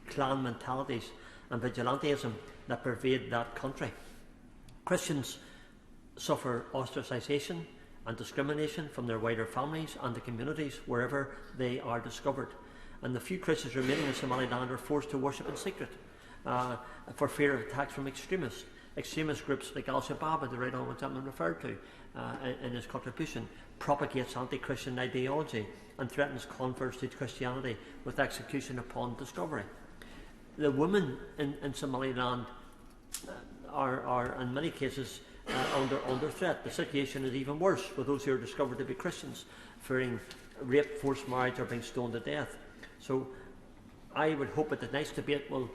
clan mentalities and vigilantism that pervade that country. Christians suffer ostracisation and discrimination from their wider families and the communities wherever they are discovered, and the few Christians remaining in Somaliland are forced to worship in secret for fear of attacks from extremist groups like Al-Shabaab, that the Right Honourable Gentleman referred to in his contribution, propagates anti-Christian ideology and threatens converts to Christianity with execution upon discovery. The women in Somaliland are in many cases under threat. The situation is even worse for those who are discovered to be Christians, fearing rape, forced marriage or being stoned to death. So I would hope that the tonight's debate will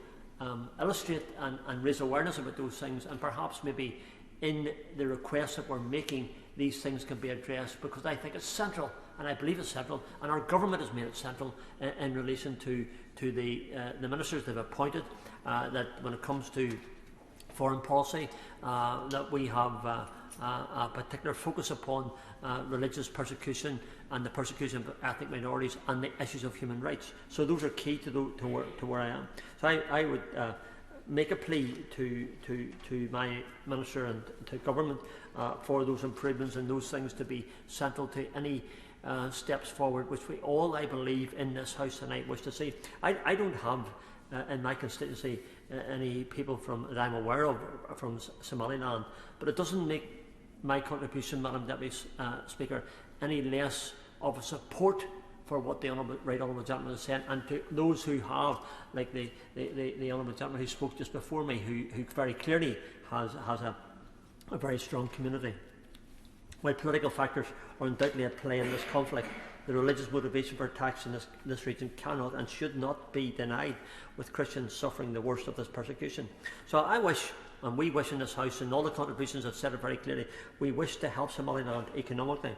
illustrate and raise awareness about those things, and perhaps maybe in the requests that we're making these things can be addressed, because I think it's central, and I believe it's central, and our government has made it central in relation to the ministers they've appointed, that when it comes to foreign policy, that we have a particular focus upon religious persecution and the persecution of ethnic minorities and the issues of human rights. So those are key to where I am. So I would make a plea to my Minister and to Government for those improvements and those things to be central to any steps forward, which we all, I believe, in this House tonight wish to see. I don't have in my constituency any people that I'm aware of from Somaliland, but it doesn't make my contribution, Madam Deputy Speaker, any less of a support for what the Right Honourable Gentleman has said, and to those who have, like the Honourable Gentleman who spoke just before me, who very clearly has a very strong community. While political factors are undoubtedly at play in this conflict, the religious motivation for attacks in this region cannot and should not be denied, with Christians suffering the worst of this persecution. So I wish, and we wish in this House, and all the contributions have said it very clearly, we wish to help Somaliland economically.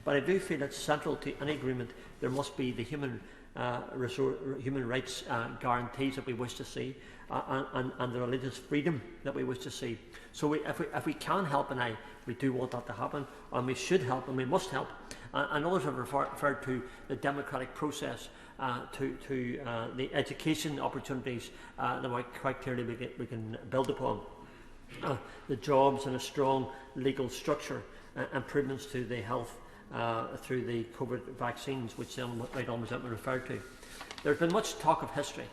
But I do feel it's central to any agreement there must be the human rights guarantees that we wish to see, and the religious freedom that we wish to see. So if we can help, and we do want that to happen, and we should help, and we must help. And others have referred to the democratic process, to the education opportunities that quite clearly we can build upon. The jobs and a strong legal structure, improvements to the health through the COVID vaccines, which the Right Honourable Gentleman referred to. There's been much talk of history,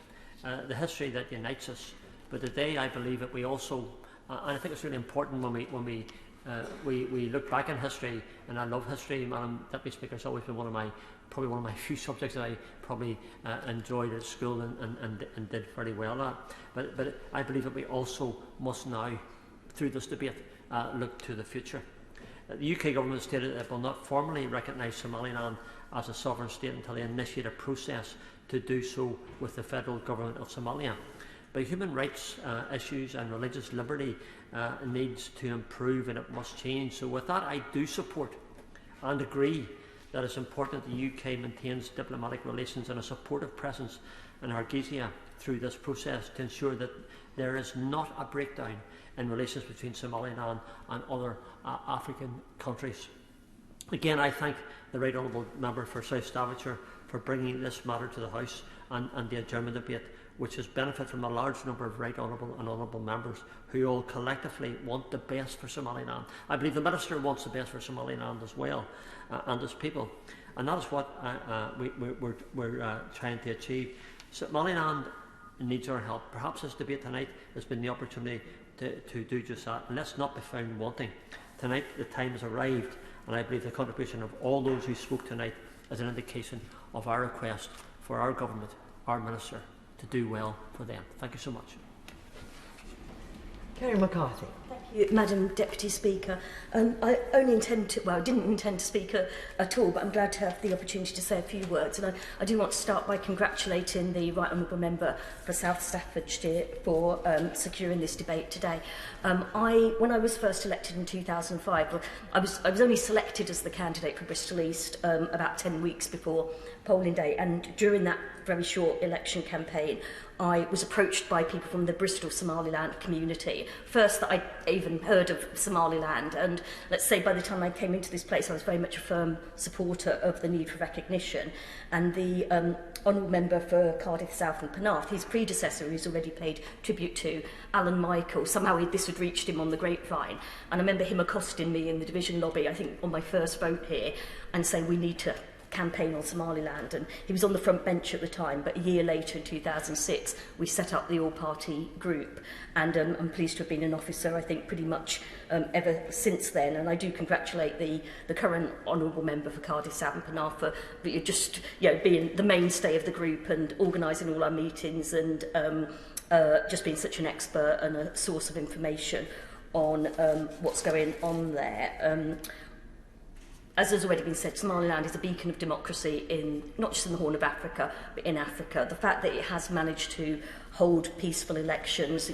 the history that unites us. But today, I believe that we also, and I think it's really important when we look back in history, and I love history, Madam Deputy Speaker. It's always been probably one of my few subjects that I probably enjoyed at school and did very well at. But I believe that we also must now, through this debate, look to the future. The UK government stated that it will not formally recognise Somaliland as a sovereign state until they initiate a process to do so with the federal government of Somalia. But human rights issues and religious liberty needs to improve, and it must change. So with that, I do support and agree that it's important that the UK maintains diplomatic relations and a supportive presence in Hargeisa through this process to ensure that there is not a breakdown in relations between Somaliland and other African countries. Again, I thank the Right Honourable Member for South Staffordshire for bringing this matter to the House and the adjournment debate, which has benefited from a large number of Right Honourable and Honourable Members who all collectively want the best for Somaliland. I believe the Minister wants the best for Somaliland as well, and its people. And that is what we're trying to achieve. Somaliland needs our help. Perhaps this debate tonight has been the opportunity to do just that. And let's not be found wanting. Tonight the time has arrived, and I believe the contribution of all those who spoke tonight is an indication of our request for our government, our Minister, to do well for them. Thank you so much. Kerry McCarthy. Thank you, Madam Deputy Speaker. I only intend to, well, I didn't intend to speak at all, but I'm glad to have the opportunity to say a few words. And I do want to start by congratulating the Right Honourable Member for South Staffordshire for securing this debate today. When I was first elected in 2005, I was only selected as the candidate for Bristol East about 10 weeks before polling day, and during that very short election campaign, I was approached by people from the Bristol Somaliland community. First that I even heard of Somaliland, and let's say by the time I came into this place I was very much a firm supporter of the need for recognition. And the Honourable Member for Cardiff South and Penarth, his predecessor who's already paid tribute to, Alan Michael, somehow this had reached him on the grapevine. And I remember him accosting me in the division lobby, I think on my first vote here, and saying we need to campaign on Somaliland. And he was on the front bench at the time, but a year later in 2006 we set up the all-party group, and I'm pleased to have been an officer I think pretty much ever since then. And I do congratulate the current Honourable Member for Cardiff South and Penarth for just being the mainstay of the group and organising all our meetings, and just being such an expert and a source of information on what's going on there. As has already been said, Somaliland is a beacon of democracy not just in the Horn of Africa, but in Africa. The fact that it has managed to hold peaceful elections,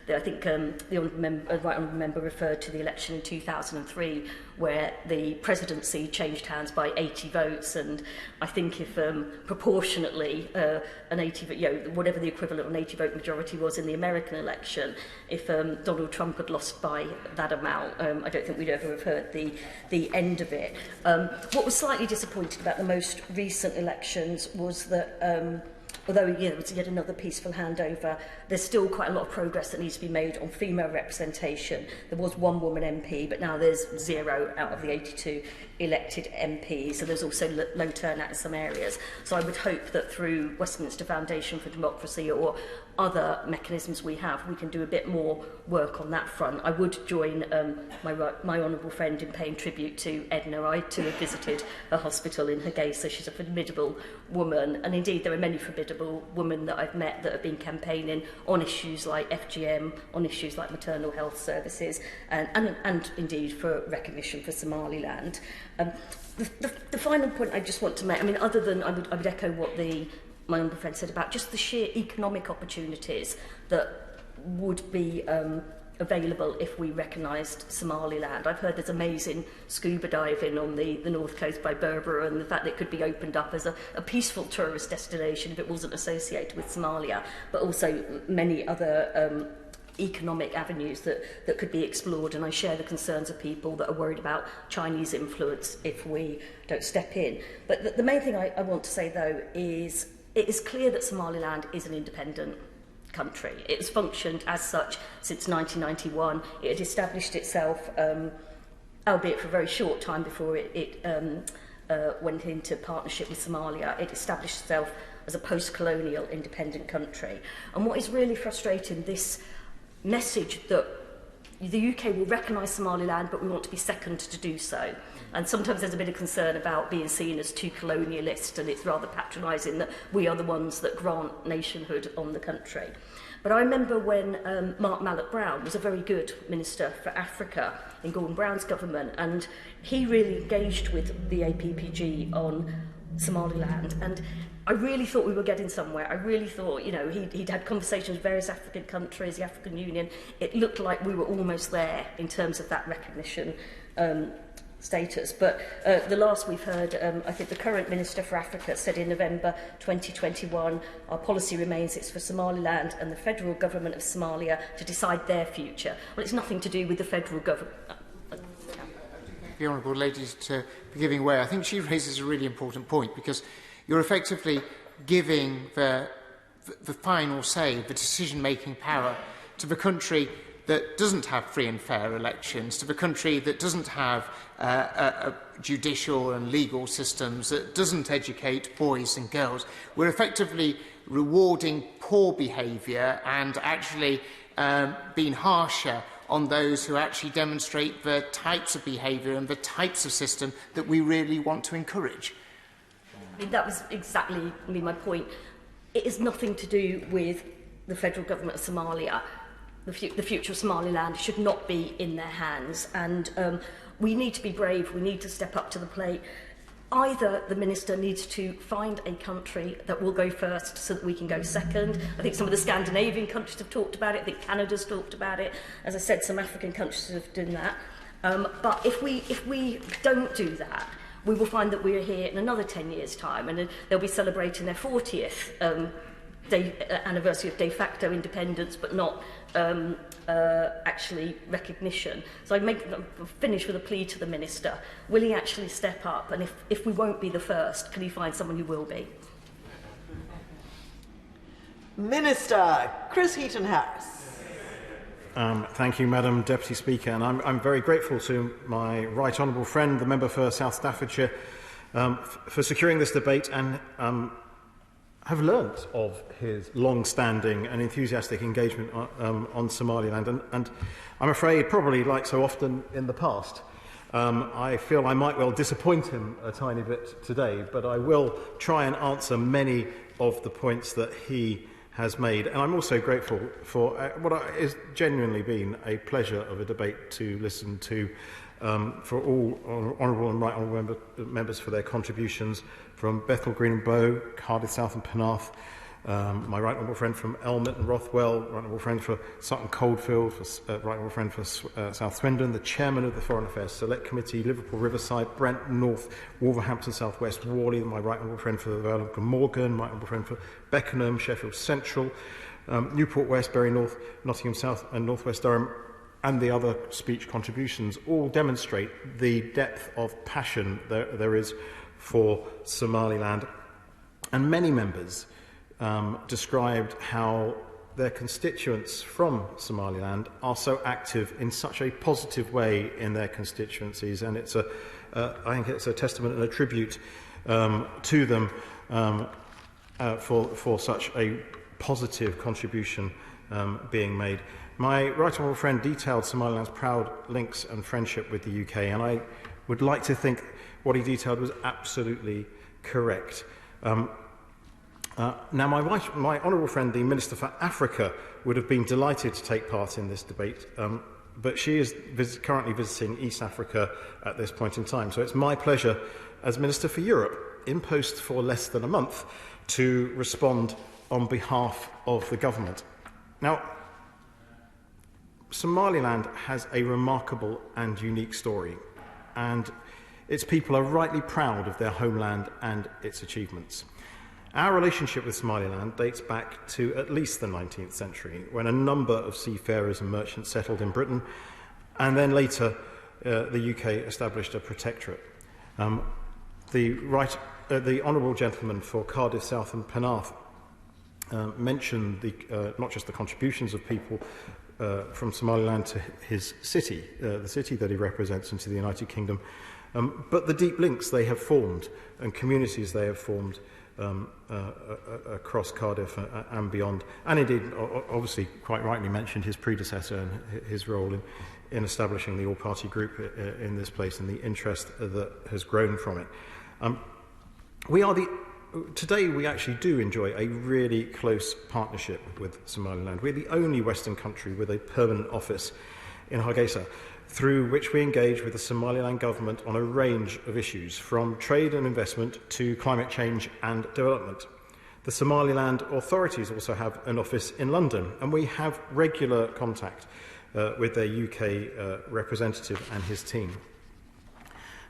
I think the Right Honourable Member referred to the election in 2003, where the presidency changed hands by 80 votes, and I think if proportionately an 80, whatever the equivalent of an 80-vote majority was in the American election, if Donald Trump had lost by that amount, I don't think we'd ever have heard the end of it. What was slightly disappointing about the most recent elections was that although it was yet another peaceful handover, there's still quite a lot of progress that needs to be made on female representation. There was one woman MP, but now there's 0 out of the 82 elected MPs, so there's also low turnout in some areas. So I would hope that through Westminster Foundation for Democracy or other mechanisms we have, we can do a bit more work on that front. I would join my honourable friend in paying tribute to Edna. I too have visited a hospital in Hargeisa. She's a formidable woman, and indeed there are many formidable reputable women that I've met that have been campaigning on issues like FGM, on issues like maternal health services, and indeed for recognition for Somaliland. The final point I just want to make, I mean, other than I would echo what my honourable friend said about just the sheer economic opportunities that would be available if we recognised Somaliland. I've heard there's amazing scuba diving on the north coast by Berbera, and the fact that it could be opened up as a peaceful tourist destination if it wasn't associated with Somalia, but also many other economic avenues that could be explored. And I share the concerns of people that are worried about Chinese influence if we don't step in. But the main thing I want to say, though, is it is clear that Somaliland is an independent country. It has functioned as such since 1991. It had established itself, albeit for a very short time before it went into partnership with Somalia. It established itself as a post-colonial independent country. And what is really frustrating, this message that the UK will recognise Somaliland, but we want to be second to do so. And sometimes there's a bit of concern about being seen as too colonialist, and it's rather patronising that we are the ones that grant nationhood on the country. But I remember when Mark Malloch-Brown was a very good Minister for Africa in Gordon Brown's government, and he really engaged with the APPG on Somaliland, and I really thought we were getting somewhere. I really thought, you know, he'd had conversations with various African countries, the African Union. It looked like we were almost there in terms of that recognition status. But the last we've heard, I think the current Minister for Africa said in November 2021, our policy remains it's for Somaliland and the federal government of Somalia to decide their future. Well, it's nothing to do with the federal government. The Honourable Lady for giving way. I think she raises a really important point, because you're effectively giving the final say, the decision-making power, to the country that doesn't have free and fair elections, to the country that doesn't have a judicial and legal systems, that doesn't educate boys and girls. We're effectively rewarding poor behaviour and actually being harsher on those who actually demonstrate the types of behaviour and the types of system that we really want to encourage. I mean, that was exactly my point. It is nothing to do with the federal government of Somalia. The future of Somaliland should not be in their hands, and we need to be brave. We need to step up to the plate. Either the minister needs to find a country that will go first so that we can go second. I think some of the Scandinavian countries have talked about it. I think Canada's talked about it. As I said, some African countries have done that. But if we don't do that, we will find that we are here in another 10 years' time, and they'll be celebrating their 40th anniversary of de facto independence, but not actually recognition. So I finish with a plea to the Minister. Will he actually step up? And if we won't be the first, can he find someone who will be? Minister Chris Heaton-Harris. Thank you, Madam Deputy Speaker, and I'm very grateful to my right honourable friend, the member for South Staffordshire, for securing this debate, and have learnt of his long-standing and enthusiastic engagement on Somaliland. And I'm afraid, probably like so often in the past, I feel I might well disappoint him a tiny bit today, but I will try and answer many of the points that he has made. And I'm also grateful for what has genuinely been a pleasure of a debate to listen to, for all honourable and right honourable members for their contributions, from Bethel Green and Bow, Cardiff South and Penarth, my right honourable friend from Elmet and Rothwell, right honourable friend for Sutton Coldfield, right honourable friend for South Swindon, the chairman of the Foreign Affairs Select Committee, Liverpool Riverside, Brent North, Wolverhampton South West, Worley, my right honourable friend for the Vale of Glamorgan, my right honourable friend for Beckenham, Sheffield Central, Newport West, Bury North, Nottingham South and North West Durham, and the other speech contributions all demonstrate the depth of passion there is for Somaliland. And many members described how their constituents from Somaliland are so active in such a positive way in their constituencies, and it's I think it's a testament and a tribute to them for such a positive contribution being made. My right honourable friend detailed Somaliland's proud links and friendship with the UK, and I would like to think what he detailed was absolutely correct. Now, my honourable friend, the Minister for Africa, would have been delighted to take part in this debate, but she is currently visiting East Africa at this point in time. So it's my pleasure as Minister for Europe, in post for less than a month, to respond on behalf of the government. Now, Somaliland has a remarkable and unique story, and its people are rightly proud of their homeland and its achievements. Our relationship with Somaliland dates back to at least the 19th century, when a number of seafarers and merchants settled in Britain, and then later the UK established a protectorate. The Honourable Gentleman for Cardiff South and Penarth mentioned not just the contributions of people from Somaliland to his city, the city that he represents, into the United Kingdom, but the deep links they have formed and communities they have formed across Cardiff and beyond. And indeed, obviously, quite rightly mentioned his predecessor and his role in establishing the all-party group in this place and the interest that has grown from it. Today, we actually do enjoy a really close partnership with Somaliland. We're the only Western country with a permanent office in Hargeisa, through which we engage with the Somaliland government on a range of issues, from trade and investment to climate change and development. The Somaliland authorities also have an office in London, and we have regular contact with their UK representative and his team.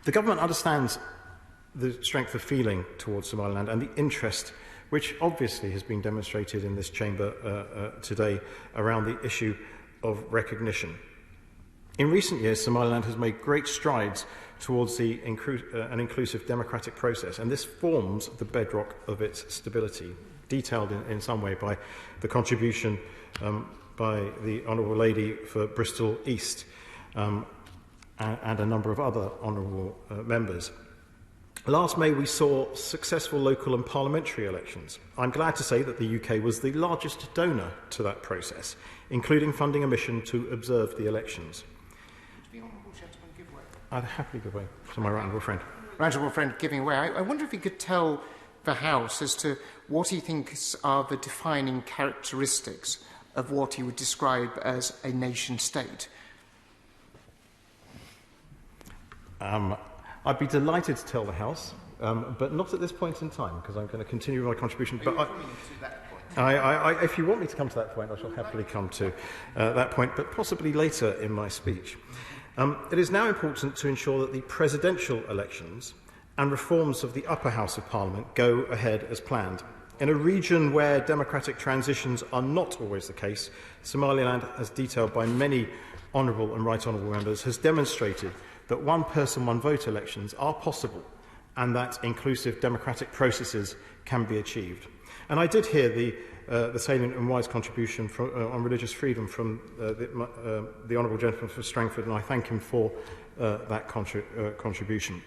The government understands the strength of feeling towards Somaliland and the interest which obviously has been demonstrated in this chamber today around the issue of recognition. In recent years, Somaliland has made great strides towards an inclusive democratic process, and this forms the bedrock of its stability, detailed in some way by the contribution by the Honourable Lady for Bristol East and a number of other honourable members. Last May, we saw successful local and parliamentary elections. I'm glad to say that the UK was the largest donor to that process, including funding a mission to observe the elections. The honourable gentleman give way. I'd happily give way to my right honourable friend. Right honourable friend giving way. I wonder if he could tell the House as to what he thinks are the defining characteristics of what he would describe as a nation-state. I'd be delighted to tell the House, but not at this point in time, because I'm going to continue my contribution. But if you want me to come to that point, I shall happily come to that point, but possibly later in my speech. It is now important to ensure that the presidential elections and reforms of the upper house of Parliament go ahead as planned. In a region where democratic transitions are not always the case, Somaliland, as detailed by many honourable and right honourable members, has demonstrated that one-person, one-vote elections are possible and that inclusive democratic processes can be achieved. And I did hear the salient and wise contribution on religious freedom from the Honourable Gentleman for Strangford, and I thank him for that contribution.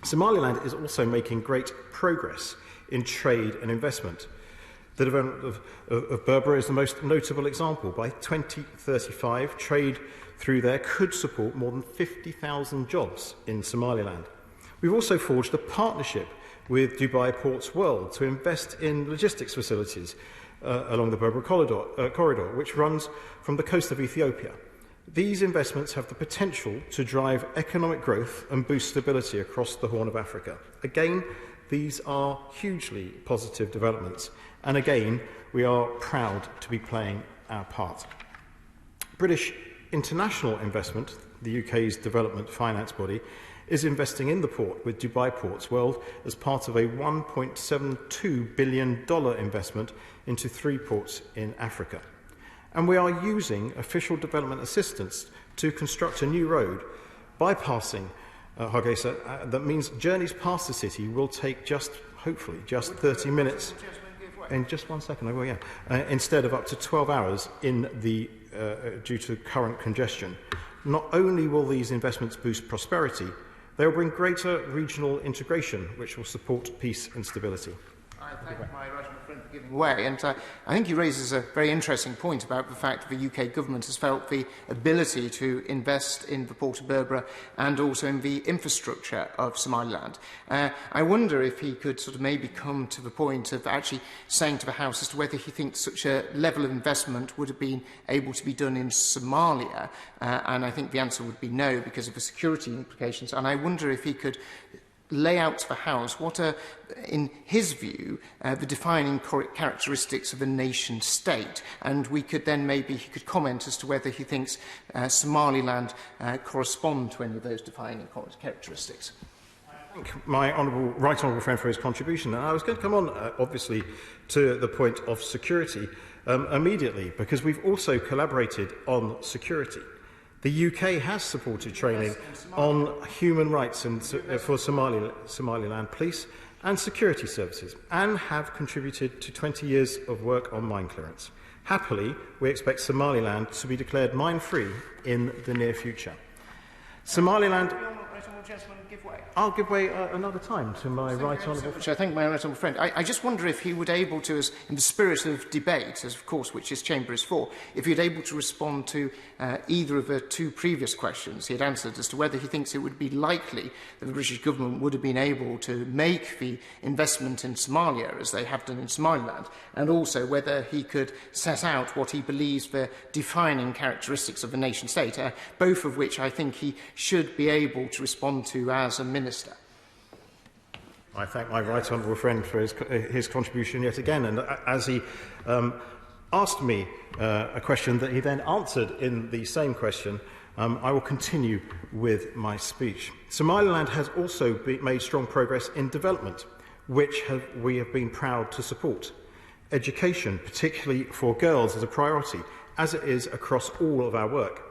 Somaliland is also making great progress in trade and investment. The development of Berbera is the most notable example. By 2035, trade through there could support more than 50,000 jobs in Somaliland. We've also forged a partnership with Dubai Ports World to invest in logistics facilities along the Berbera corridor, which runs from the coast of Ethiopia. These investments have the potential to drive economic growth and boost stability across the Horn of Africa. Again, these are hugely positive developments, and again, we are proud to be playing our part. British International Investment, the UK's development finance body, is investing in the port with Dubai Ports World as part of a $1.72 billion investment into 3 ports in Africa. And we are using official development assistance to construct a new road bypassing Hargeisa. That means journeys past the city will take hopefully, just 30 minutes. In just 1 second, I will, yeah. Instead of up to 12 hours due to current congestion. Not only will these investments boost prosperity, they will bring greater regional integration, which will support peace and stability. I thank my right honourable friend. Giving way. And I think he raises a very interesting point about the fact that the UK government has felt the ability to invest in the Port of Berbera and also in the infrastructure of Somaliland. I wonder if he could sort of maybe come to the point of actually saying to the House as to whether he thinks such a level of investment would have been able to be done in Somalia. And I think the answer would be no because of the security implications. And I wonder if he could lay out to the House what are, in his view, the defining characteristics of a nation-state. And we could then maybe, he could comment as to whether he thinks Somaliland correspond to any of those defining characteristics. I thank my right honourable friend for his contribution. And I was going to come on, obviously, to the point of security immediately, because we've also collaborated on security. The UK has supported training on human rights and for Somaliland police and security services and have contributed to 20 years of work on mine clearance. Happily, we expect Somaliland to be declared mine-free in the near future. Somaliland... I'll give way another time to my right honourable friend. I thank my right honourable friend. I just wonder if he would able to, as in the spirit of debate, as of course which this chamber is for, if he'd able to respond to either of the two previous questions he had answered as to whether he thinks it would be likely that the British government would have been able to make the investment in Somalia as they have done in Somaliland, and also whether he could set out what he believes the defining characteristics of a nation-state, both of which I think he should be able to respond to as a minister. I thank my right honourable friend for his contribution yet again, and as he asked me a question that he then answered in the same question, I will continue with my speech. Somaliland has also made strong progress in development, which we have been proud to support. Education, particularly for girls, is a priority, as it is across all of our work.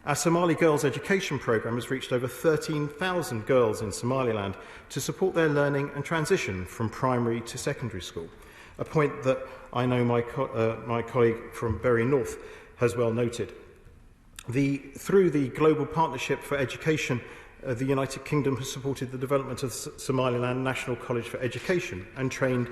Our Somali Girls Education Programme has reached over 13,000 girls in Somaliland to support their learning and transition from primary to secondary school, a point that I know my colleague from Bury North has well noted. Through the Global Partnership for Education, the United Kingdom has supported the development of Somaliland National College for Education and trained